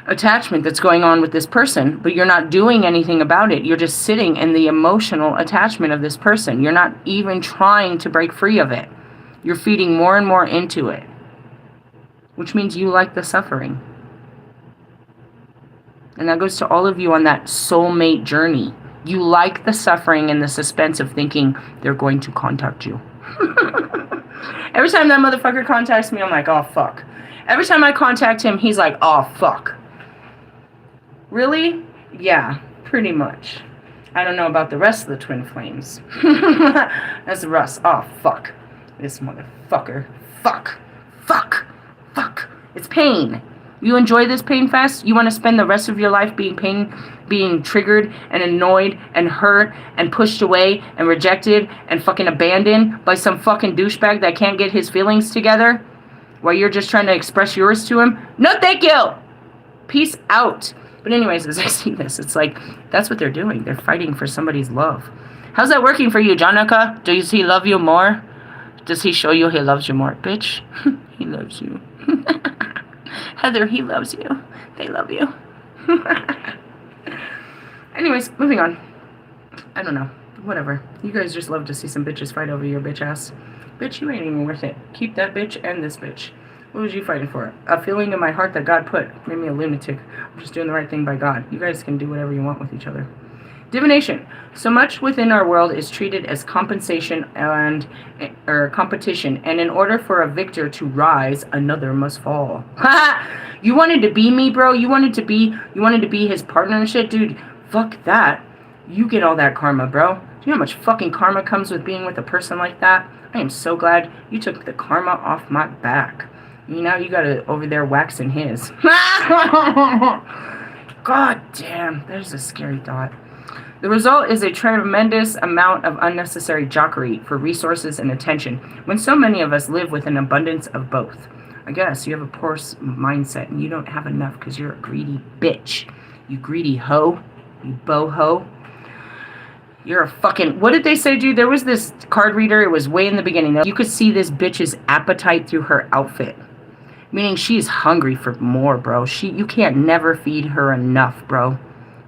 attachment that's going on with this person, but you're not doing anything about it. You're just sitting in the emotional attachment of this person. You're not even trying to break free of it. You're feeding more and more into it, which means you like the suffering. And that goes to all of you on that soulmate journey. You like the suffering and the suspense of thinking they're going to contact you. Every time that motherfucker contacts me, I'm like, oh, fuck. Every time I contact him, he's like, oh, fuck. Really? Yeah, pretty much. I don't know about the rest of the twin flames. That's Russ. Oh, fuck. This motherfucker. Fuck. Fuck. Fuck. It's pain. You enjoy this pain fest? You want to spend the rest of your life being triggered and annoyed and hurt and pushed away and rejected and fucking abandoned by some fucking douchebag that can't get his feelings together while you're just trying to express yours to him? No, thank you. Peace out. But anyways, as I see this, it's like, that's what they're doing. They're fighting for somebody's love. How's that working for you, Jonica? Does he love you more? Does he show you he loves you more? Bitch, he loves you. Heather, he loves you. They love you. Anyways, moving on. I don't know. Whatever. You guys just love to see some bitches fight over your bitch ass. Bitch, you ain't even worth it. Keep that bitch and this bitch. What was you fighting for? A feeling in my heart that God put. Made me a lunatic. I'm just doing the right thing by God. You guys can do whatever you want with each other. Divination. So much within our world is treated as compensation or competition, and in order for a victor to rise, another must fall. You wanted to be me, bro? You wanted to be his partner and shit, dude? Fuck that. You get all that karma, bro. Do you know how much fucking karma comes with being with a person like that? I am so glad you took the karma off my back. Now you got it over there waxing his. God damn, there's a scary thought. The result is a tremendous amount of unnecessary jockery for resources and attention when so many of us live with an abundance of both. I guess you have a poor mindset and you don't have enough because you're a greedy bitch. You greedy hoe. You boho. You're a fucking... What did they say, dude? There was this card reader. It was way in the beginning. You could see this bitch's appetite through her outfit. Meaning she's hungry for more, bro. You can't never feed her enough, bro.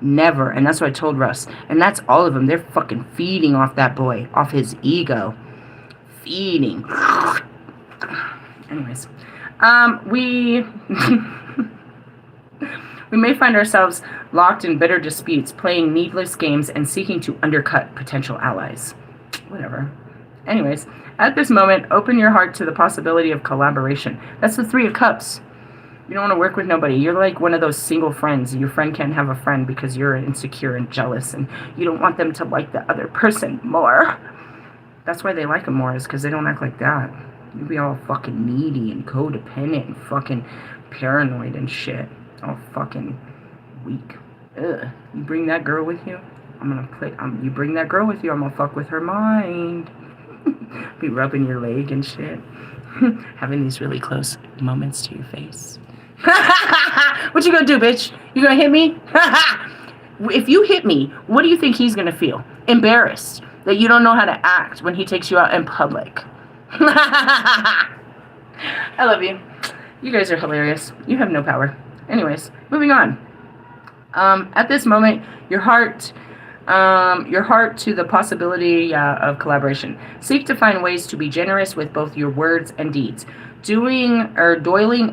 Never. And that's what I told Russ. And that's all of them. They're fucking feeding off that boy. Off his ego. Feeding. Anyways. We may find ourselves locked in bitter disputes, playing needless games, and seeking to undercut potential allies. Whatever. Anyways, at this moment, open your heart to the possibility of collaboration. That's the Three of Cups. You don't want to work with nobody. You're like one of those single friends. Your friend can't have a friend because you're insecure and jealous, and you don't want them to like the other person more. That's why they like them more, is because they don't act like that. You be all fucking needy and codependent and fucking paranoid and shit. All fucking weak. Ugh. You bring that girl with you, I'm gonna play. You bring that girl with you, I'm gonna fuck with her mind. Be rubbing your leg and shit. Having these really close moments to your face. What you gonna do, bitch? You gonna hit me? If you hit me, what do you think he's gonna feel? Embarrassed that you don't know how to act when he takes you out in public. I love you. You guys are hilarious. You have no power. Anyways, moving on. At this moment, your heart to the possibility of collaboration. Seek to find ways to be generous with both your words and deeds. Doling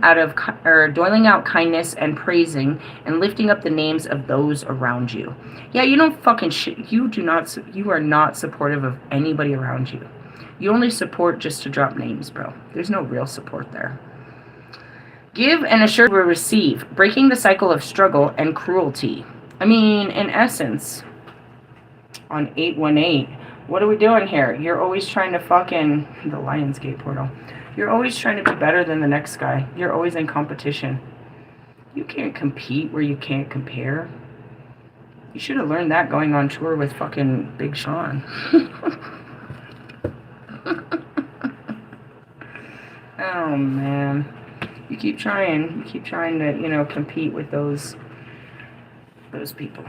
out kindness and praising and lifting up the names of those around you. Yeah, you don't fucking shit. You are not supportive of anybody around you. You only support just to drop names, bro. There's no real support there. Give and assure will receive, breaking the cycle of struggle and cruelty. I mean, in essence, on 818, what are we doing here? You're always trying to fucking, the Lionsgate portal. You're always trying to be better than the next guy. You're always in competition. You can't compete where you can't compare. You should have learned that going on tour with fucking Big Sean. Oh, man. You keep trying to, compete with those people.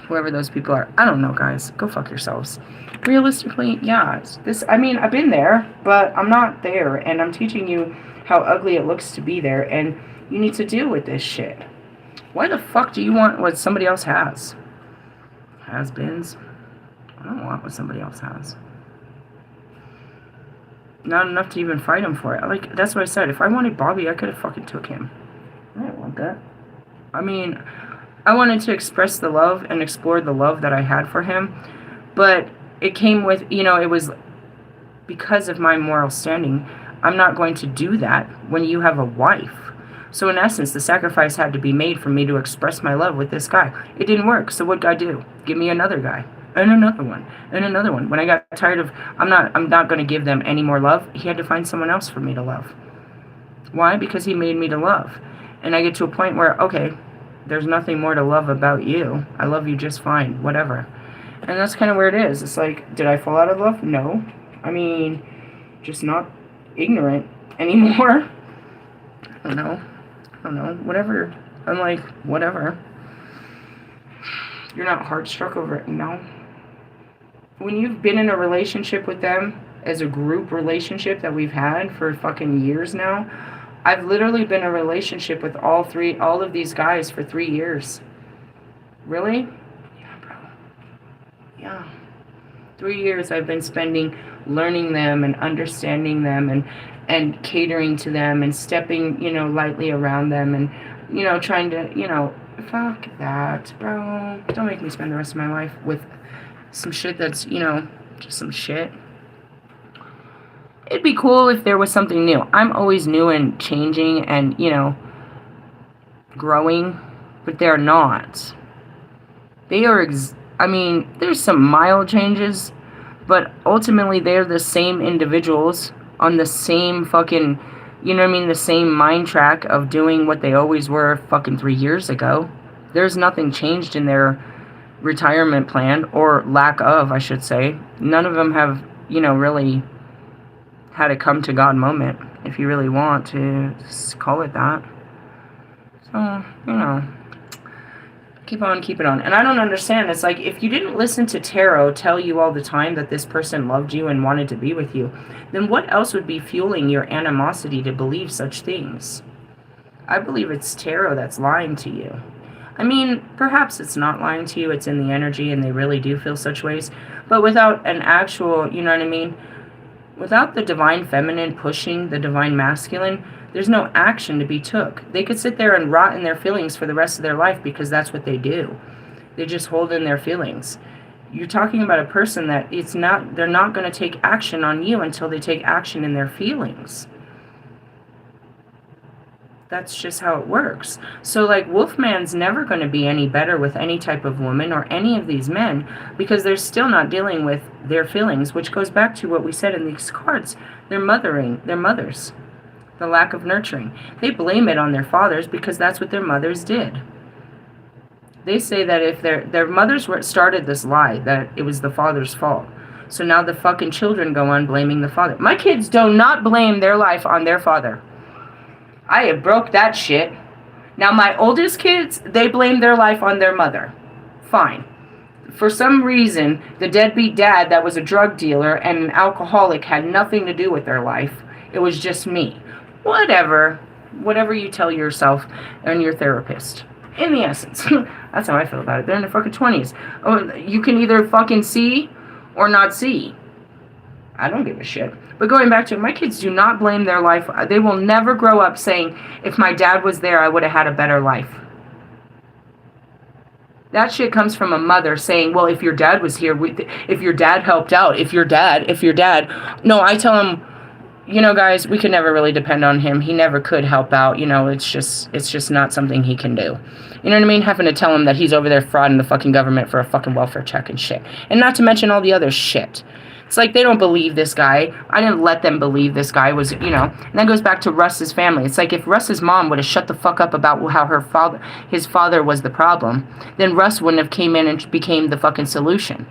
Whoever those people are. I don't know, guys. Go fuck yourselves. Realistically, yeah. I've been there, but I'm not there, and I'm teaching you how ugly it looks to be there, and you need to deal with this shit. Why the fuck do you want what somebody else has? Has-beens? I don't want what somebody else has. Not enough to even fight him for it. Like, that's what I said. If I wanted Bobby, I could have fucking took him. I didn't want that. I mean, I wanted to express the love and explore the love that I had for him, but it came with, it was because of my moral standing. I'm not going to do that when you have a wife. So in essence, the sacrifice had to be made for me to express my love with this guy. It didn't work. So what'd I do? Give me another guy. And another one. And another one. When I got tired of, I'm not going to give them any more love, he had to find someone else for me to love. Why? Because he made me to love. And I get to a point where, okay, there's nothing more to love about you. I love you just fine. Whatever. And that's kind of where it is. It's like, did I fall out of love? No. I mean, just not ignorant anymore. I don't know. Whatever. I'm like, whatever. You're not heart-struck over it. No. When you've been in a relationship with them, as a group relationship that we've had for fucking years now, I've literally been in a relationship with all of these guys for 3 years. Really? Yeah, bro. Yeah. 3 years I've been spending learning them and understanding them and catering to them and stepping, lightly around them and, trying to, fuck that, bro. Don't make me spend the rest of my life with some shit that's, just some shit. It'd be cool if there was something new. I'm always new and changing and, growing, but they're not. They are, there's some mild changes, but ultimately they're the same individuals on the same fucking, the same mind track of doing what they always were fucking 3 years ago. There's nothing changed in their retirement plan, or lack of, I should say. None of them have, really had a come to God moment, if you really want to call it that. So, keep on keeping on. And I don't understand. It's like, if you didn't listen to tarot tell you all the time that this person loved you and wanted to be with you, then what else would be fueling your animosity to believe such things? I believe it's tarot that's lying to you. I mean, perhaps it's not lying to you, it's in the energy and they really do feel such ways. But without an actual, without the divine feminine pushing the divine masculine, there's no action to be took. They could sit there and rot in their feelings for the rest of their life because that's what they do. They just hold in their feelings. You're talking about a person that they're not going to take action on you until they take action in their feelings. That's just how it works. So, like, Wolfman's never going to be any better with any type of woman or any of these men because they're still not dealing with their feelings, which goes back to what we said in these cards. They're mothering, their mothers, the lack of nurturing. They blame it on their fathers because that's what their mothers did. They say that if their mothers started this lie, that it was the father's fault. So now the fucking children go on blaming the father. My kids do not blame their life on their father. I have broke that shit. Now my oldest kids, they blame their life on their mother. Fine. For some reason, the deadbeat dad that was a drug dealer and an alcoholic had nothing to do with their life. It was just me. Whatever. Whatever you tell yourself and your therapist. In the essence. That's how I feel about it. They're in their fucking 20s. Oh, you can either fucking see or not see. I don't give a shit. But going back to it, my kids do not blame their life. They will never grow up saying, if my dad was there, I would have had a better life. That shit comes from a mother saying, well, if your dad was here, if your dad helped out, if your dad. No, I tell them, you know, guys, we could never really depend on him. He never could help out. You know, it's just not something he can do. You know what I mean? Having to tell him that he's over there frauding the fucking government for a fucking welfare check and shit. And not to mention all the other shit. It's like they don't believe this guy. I didn't let them believe this guy was, you know. And that goes back to Russ's family. It's like if Russ's mom would have shut the fuck up about how his father was the problem, then Russ wouldn't have came in and became the fucking solution.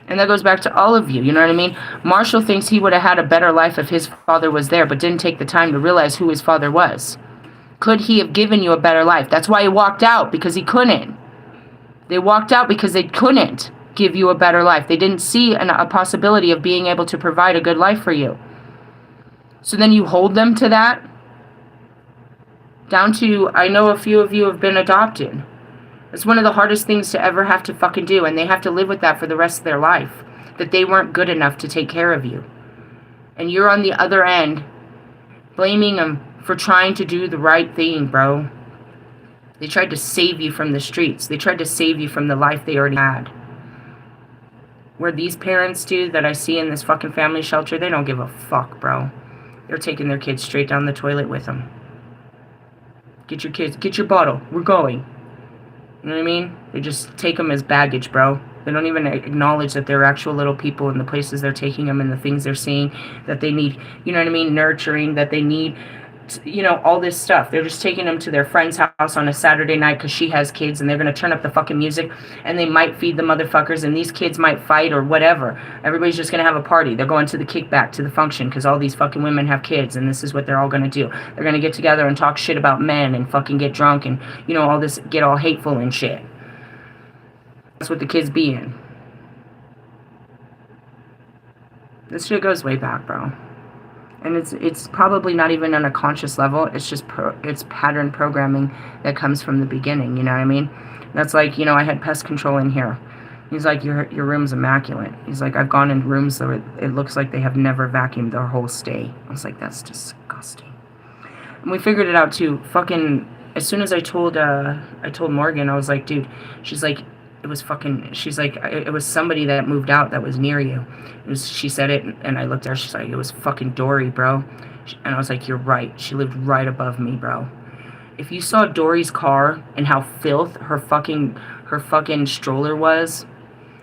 And that goes back to all of you, you know what I mean? Marshall thinks he would have had a better life if his father was there, but didn't take the time to realize who his father was. Could he have given you a better life? That's why he walked out, because he couldn't. They walked out because they couldn't give you a better life. They didn't see a possibility of being able to provide a good life for you. So then you hold them to that? Down to, I know a few of you have been adopted. It's one of the hardest things to ever have to fucking do, and they have to live with that for the rest of their life. That they weren't good enough to take care of you. And you're on the other end, blaming them for trying to do the right thing, bro. They tried to save you from the streets. They tried to save you from the life they already had. Where these parents do that I see in this fucking family shelter, they don't give a fuck, bro. They're taking their kids straight down the toilet with them. Get your kids, get your bottle, we're going. You know what I mean? They just take them as baggage, bro. They don't even acknowledge that they're actual little people in the places they're taking them and the things they're seeing, that they need, you know what I mean, nurturing, that they need, you know, all this stuff. They're just taking them to their friend's house on a Saturday night because she has kids, and they're going to turn up the fucking music, and they might feed the motherfuckers, and these kids might fight or whatever. Everybody's just going to have a party. They're going to the kickback, to the function, because all these fucking women have kids, and this is what they're all going to do. They're going to get together and talk shit about men and fucking get drunk and, you know, all this, get all hateful and shit. That's what the kids be in. This shit goes way back, bro. And it's probably not even on a conscious level. It's just it's pattern programming that comes from the beginning. You know what I mean? That's like, you know, I had pest control in here. He's like, your room's immaculate. He's like, I've gone in rooms that it looks like they have never vacuumed their whole stay. I was like, that's disgusting. And we figured it out too. Fucking as soon as I told Morgan, I was like, dude. She's like, it was fucking. She's like, it was somebody that moved out that was near you. She said it, and I looked at her. She's like, it was fucking Dory, bro. And I was like, you're right. She lived right above me, bro. If you saw Dory's car and how filth her fucking stroller was,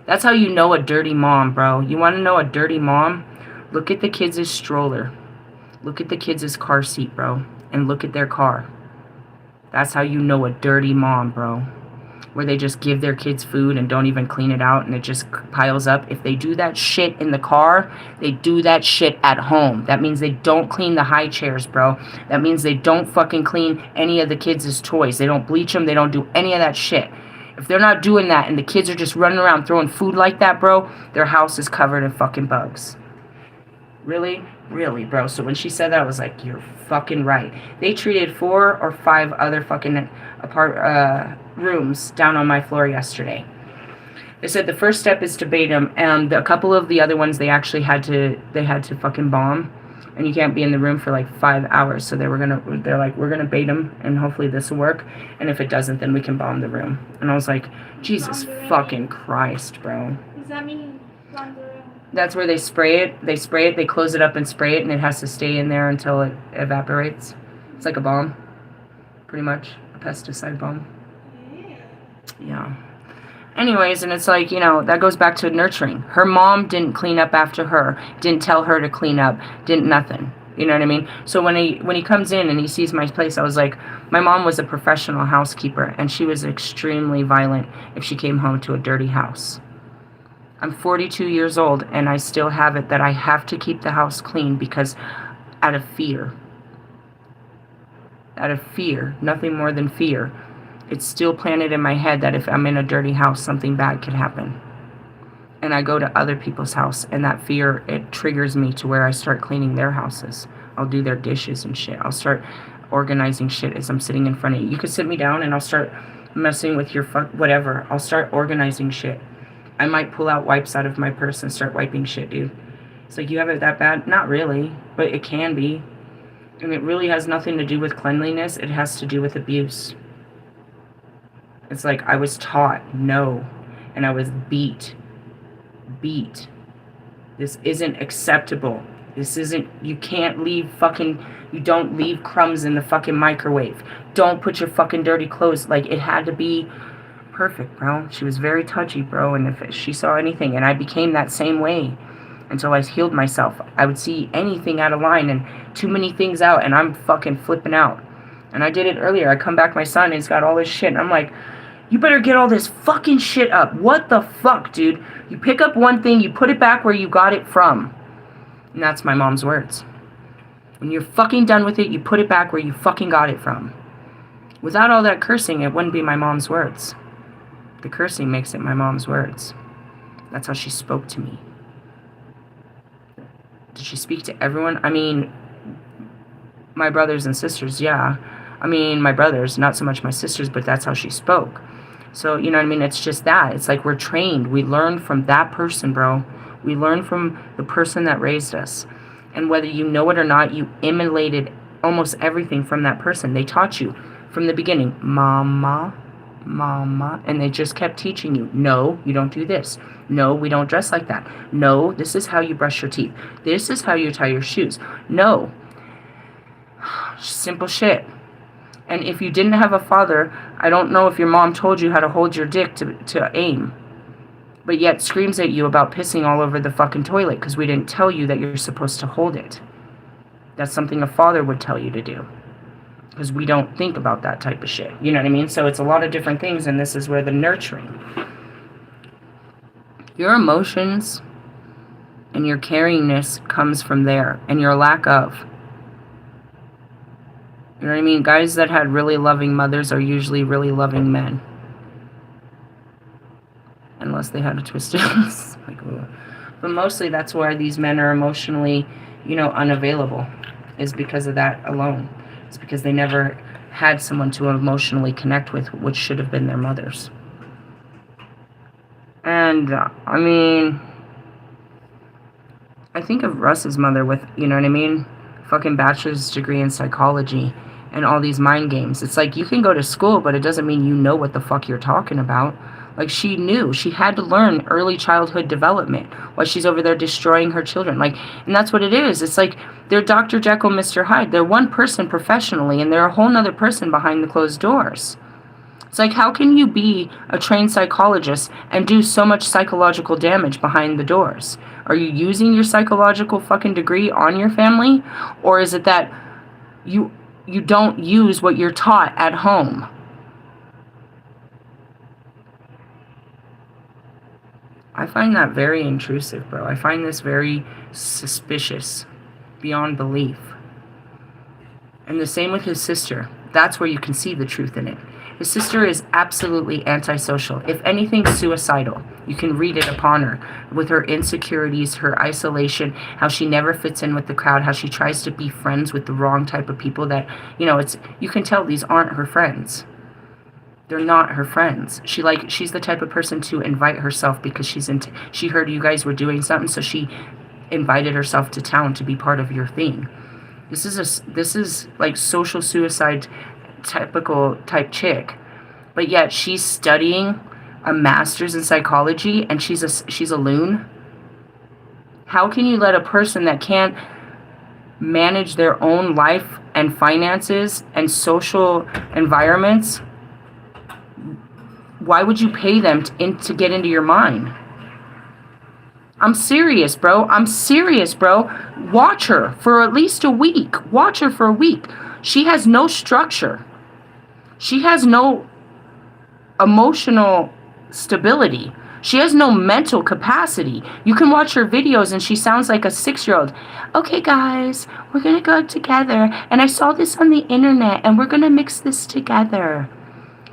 that's how you know a dirty mom, bro. You want to know a dirty mom? Look at the kids' stroller. Look at the kids' car seat, bro. And look at their car. That's how you know a dirty mom, bro. Where they just give their kids food and don't even clean it out, and it just piles up. If they do that shit in the car, they do that shit at home. That means they don't clean the high chairs, bro. That means they don't fucking clean any of the kids' toys. They don't bleach them. They don't do any of that shit. If they're not doing that and the kids are just running around throwing food like that, bro, their house is covered in fucking bugs. Really? Really, bro. So when she said that, I was like, you're fucking right. They treated 4 or 5 other fucking rooms down on my floor yesterday. They said the first step is to bait them, and a couple of the other ones they actually had to fucking bomb, and you can't be in the room for like 5 hours. So they're like, we're gonna bait them, and hopefully this will work. And if it doesn't, then we can bomb the room. And I was like, Jesus fucking Christ, bro. Does that mean bomb the room? That's where they spray it. They spray it. They close it up and spray it, and it has to stay in there until it evaporates. It's like a bomb, pretty much. A pesticide bomb. Yeah. Anyways, and it's like, you know, that goes back to nurturing. Her mom didn't clean up after her, didn't tell her to clean up, didn't nothing. You know what I mean? So when he comes in and he sees my place, I was like, my mom was a professional housekeeper, and she was extremely violent if she came home to a dirty house. I'm 42 years old, and I still have it that I have to keep the house clean because out of fear. Out of fear, nothing more than fear. It's still planted in my head that if I'm in a dirty house, something bad could happen. And I go to other people's house, and that fear, it triggers me to where I start cleaning their houses. I'll do their dishes and shit. I'll start organizing shit as I'm sitting in front of you. You could sit me down and I'll start messing with your whatever. I'll start organizing shit. I might pull out wipes out of my purse and start wiping shit, dude. It's like, you have it that bad? Not really, but it can be. And it really has nothing to do with cleanliness. It has to do with abuse. It's like I was taught no, and I was beat. This isn't acceptable. This isn't, you can't leave fucking, you don't leave crumbs in the fucking microwave. Don't put your fucking dirty clothes, like, it had to be perfect, bro. She was very touchy, bro, and if she saw anything, and I became that same way until I healed myself. I would see anything out of line and too many things out, and I'm fucking flipping out. And I did it earlier. I come back, my son, and he's got all this shit, and I'm like, you better get all this fucking shit up. What the fuck, dude? You pick up one thing, you put it back where you got it from. And that's my mom's words. When you're fucking done with it, you put it back where you fucking got it from. Without all that cursing, it wouldn't be my mom's words. The cursing makes it my mom's words. That's how she spoke to me. Did she speak to everyone? I mean, my brothers and sisters, yeah. I mean, my brothers, not so much my sisters, but that's how she spoke. So, you know what I mean? It's just that. It's like we're trained. We learn from that person, bro. We learn from the person that raised us. And whether you know it or not, you emulated almost everything from that person. They taught you from the beginning, mama, mama, and they just kept teaching you, no, you don't do this. No, we don't dress like that. No, this is how you brush your teeth. This is how you tie your shoes. No. Simple shit. And if you didn't have a father, I don't know if your mom told you how to hold your dick to aim, but yet screams at you about pissing all over the fucking toilet because we didn't tell you that you're supposed to hold it. That's something a father would tell you to do because we don't think about that type of shit. You know what I mean? So it's a lot of different things, and this is where the nurturing. Your emotions and your caringness comes from there, and your lack of. You know what I mean? Guys that had really loving mothers are usually really loving men. Unless they had a twisted. Like, but mostly that's why these men are emotionally, you know, unavailable. Is because of that alone. It's because they never had someone to emotionally connect with, which should have been their mothers. And, I mean, I think of Russ's mother with, you know what I mean? Fucking bachelor's degree in psychology. And all these mind games. It's like you can go to school, but it doesn't mean you know what the fuck you're talking about. Like, she knew. She had to learn early childhood development while she's over there destroying her children. Like, and that's what it is. It's like they're Dr. Jekyll, Mr. Hyde. They're one person professionally, and they're a whole nother person behind the closed doors. It's like, how can you be a trained psychologist and do so much psychological damage behind the doors? Are you using your psychological fucking degree on your family? Or is it that you don't use what you're taught at home? I find that very intrusive, bro. I find this very suspicious, beyond belief. And the same with his sister. That's where you can see the truth in it. His sister is absolutely antisocial. If anything, suicidal. You can read it upon her. With her insecurities, her isolation, how she never fits in with the crowd, how she tries to be friends with the wrong type of people that, you know, you can tell these aren't her friends. They're not her friends. She's the type of person to invite herself because she heard you guys were doing something, so she invited herself to town to be part of your thing. This is like social suicide typical type chick, but yet she's studying a master's in psychology and she's a loon. How can you let a person that can't manage their own life and finances and social environments, why would you pay them to get into your mind? I'm serious, bro. I'm serious, bro. Watch her for at least a week. Watch her for a week. She has no structure. She has no emotional stability. She has no mental capacity. You can watch her videos and she sounds like a 6-year-old. Okay, guys, we're going to go together. And I saw this on the internet and we're going to mix this together.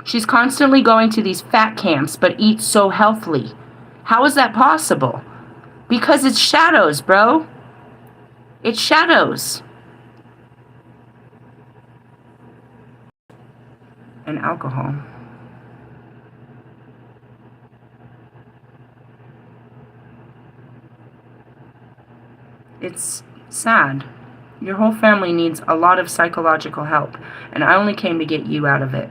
She's constantly going to these fat camps but eats so healthily. How is that possible? Because it's shadows, bro. It's shadows. And alcohol. It's sad. Your whole family needs a lot of psychological help, and I only came to get you out of it.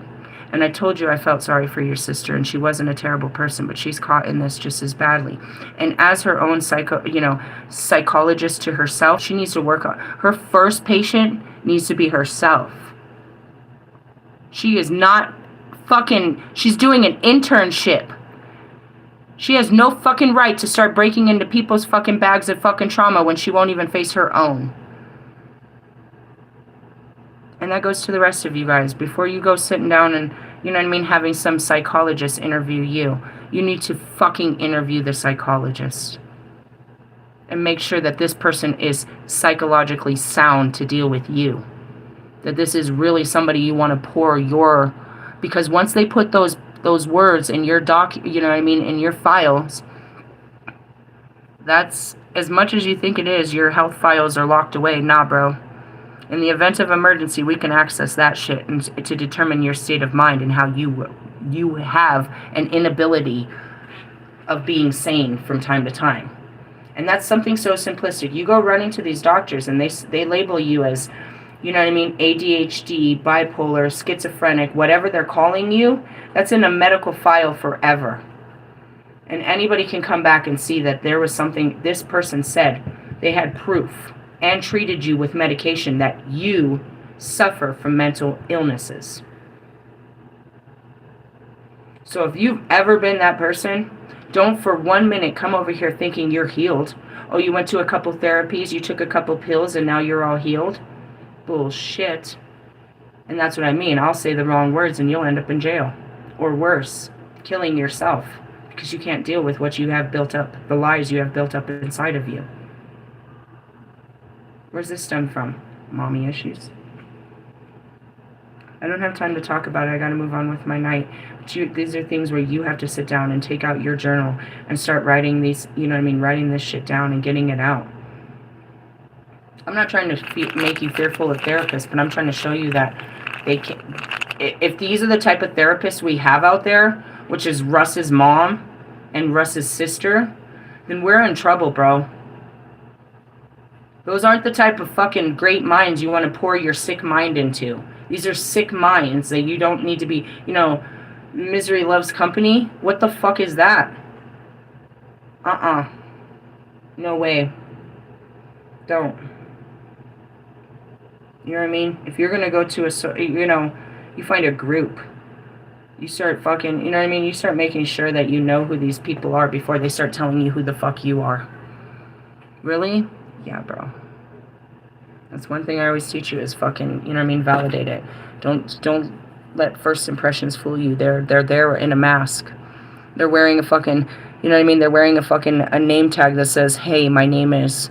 And I told you I felt sorry for your sister, and she wasn't a terrible person, but she's caught in this just as badly. And as her own psychologist to herself, she needs to work on her first patient needs to be herself. She is not she's doing an internship. She has no fucking right to start breaking into people's fucking bags of fucking trauma when she won't even face her own. And that goes to the rest of you guys. Before you go sitting down and, you know what I mean, having some psychologist interview you, you need to fucking interview the psychologist. And make sure that this person is psychologically sound to deal with you. That this is really somebody you want to pour your... Because once they put those words in your you know what I mean, in your files, that's, as much as you think it is, your health files are locked away. Nah, bro. In the event of emergency, we can access that shit and to determine your state of mind and how you have an inability of being sane from time to time. And that's something so simplistic. You go running to these doctors and they label you as, you know what I mean, ADHD, bipolar, schizophrenic, whatever they're calling you, that's in a medical file forever. And anybody can come back and see that there was something this person said. They had proof and treated you with medication that you suffer from mental illnesses. So if you've ever been that person, don't for 1 minute come over here thinking you're healed. Oh, you went to a couple therapies, you took a couple pills, and now you're all healed? Bullshit. And that's what I mean. I'll say the wrong words and you'll end up in jail. Or worse, killing yourself. Because you can't deal with what you have built up, the lies you have built up inside of you. Where's this stem from? Mommy issues. I don't have time to talk about it. I gotta move on with my night. But these are things where you have to sit down and take out your journal and start writing these, you know what I mean, writing this shit down and getting it out. I'm not trying to make you fearful of therapists, but I'm trying to show you that they can. If these are the type of therapists we have out there, which is Russ's mom and Russ's sister, then we're in trouble, bro. Those aren't the type of fucking great minds you want to pour your sick mind into. These are sick minds that you don't need to be, you know, misery loves company. What the fuck is that? No way. Don't. You know what I mean? If you're going to go to a, you know, you find a group. You start fucking, you know what I mean? You start making sure that you know who these people are before they start telling you who the fuck you are. Really? Yeah, bro. That's one thing I always teach you is fucking, you know what I mean, validate it. Don't let first impressions fool you. They're there in a mask. They're wearing a fucking, you know what I mean, they're wearing a name tag that says, hey, my name is.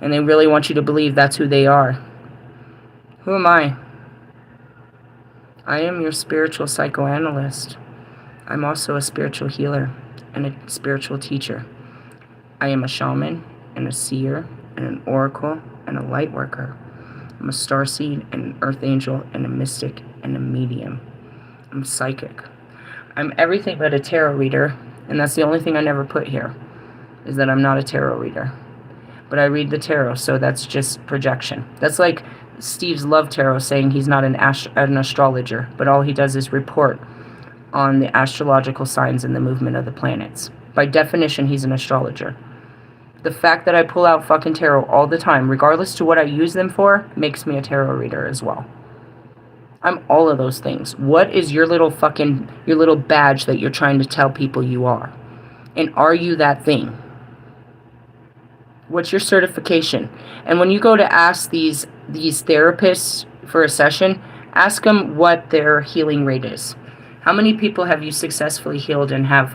And they really want you to believe that's who they are. Who am I? I am your spiritual psychoanalyst. I'm also a spiritual healer and a spiritual teacher. I am a shaman and a seer and an oracle and a light worker. I'm a starseed and an earth angel and a mystic and a medium. I'm psychic. I'm everything but a tarot reader, and that's the only thing I never put here, is that I'm not a tarot reader. But I read the tarot, so that's just projection. That's like Steve's Love Tarot saying he's not an astrologer, but all he does is report on the astrological signs and the movement of the planets. By definition, he's an astrologer. The fact that I pull out fucking tarot all the time, regardless to what I use them for, makes me a tarot reader as well. I'm all of those things. What is your little badge that you're trying to tell people you are? And are you that thing? What's your certification? And when you go to ask these therapists for a session, ask them what their healing rate is. How many people have you successfully healed and have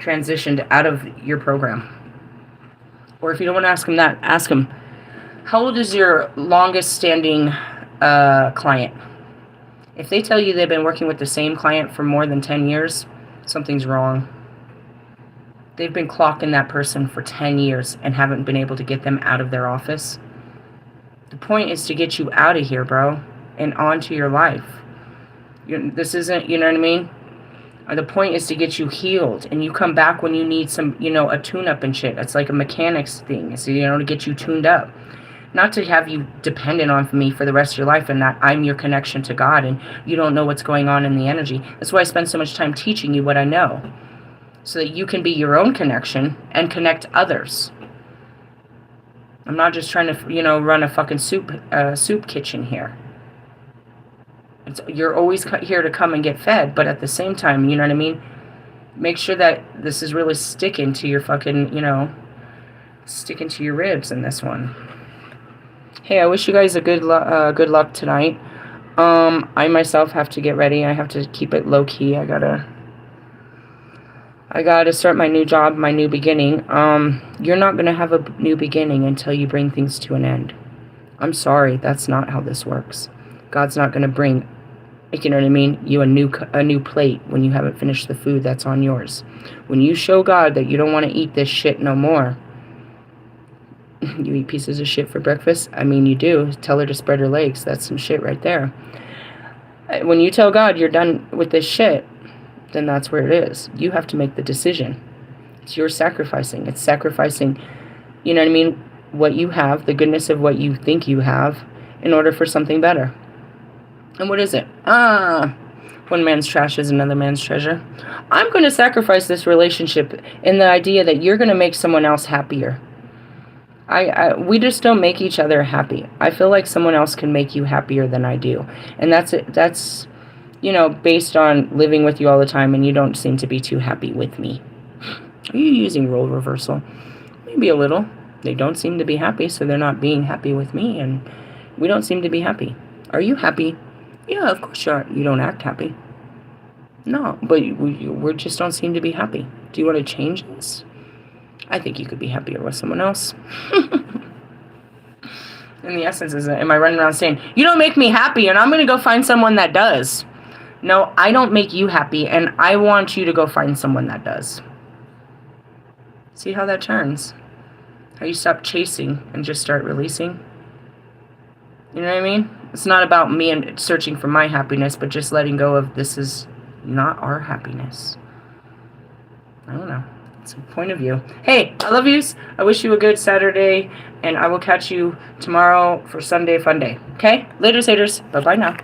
transitioned out of your program? Or if you don't want to ask them that, ask them, how old is your longest standing client? If they tell you they've been working with the same client for more than 10 years, something's wrong. They've been clocking that person for 10 years and haven't been able to get them out of their office. The point is to get you out of here, bro, and onto your life. This isn't, you know what I mean? The point is to get you healed, and you come back when you need some, a tune-up and shit. It's like a mechanics thing, so, to get you tuned up. Not to have you dependent on me for the rest of your life and that I'm your connection to God and you don't know what's going on in the energy. That's why I spend so much time teaching you what I know, so that you can be your own connection and connect others. I'm not just trying to, run a fucking soup kitchen here. You're always here to come and get fed, but at the same time, you know what I mean? Make sure that this is really sticking to your fucking, sticking to your ribs in this one. Hey, I wish you guys a good luck tonight. I myself have to get ready. I have to keep it low key. I gotta start my new job, my new beginning. You're not gonna have a new beginning until you bring things to an end. I'm sorry, that's not how this works. God's not gonna bring, you know what I mean, you a new plate when you haven't finished the food that's on yours. When you show God that you don't want to eat this shit no more, you eat pieces of shit for breakfast? I mean, you do. Tell her to spread her legs. That's some shit right there. When you tell God you're done with this shit, then that's where it is. You have to make the decision. It's your sacrificing. It's sacrificing, you know what I mean, what you have, the goodness of what you think you have, in order for something better. And what is it? One man's trash is another man's treasure. I'm going to sacrifice this relationship in the idea that you're going to make someone else happier. We just don't make each other happy. I feel like someone else can make you happier than I do. And that's it. That's, based on living with you all the time, and you don't seem to be too happy with me. Are you using role reversal? Maybe a little. They don't seem to be happy, so they're not being happy with me, and we don't seem to be happy. Are you happy? Yeah, of course you are. You don't act happy. No, but we just don't seem to be happy. Do you want to change this? I think you could be happier with someone else. And the essence is, am I running around saying, you don't make me happy and I'm going to go find someone that does? No, I don't make you happy, and I want you to go find someone that does. See how that turns? How you stop chasing and just start releasing? You know what I mean? It's not about me and searching for my happiness, but just letting go of this is not our happiness. I don't know. It's a point of view. Hey, I love yous. I wish you a good Saturday, and I will catch you tomorrow for Sunday Fun Day. Okay? Later, haters. Bye-bye now.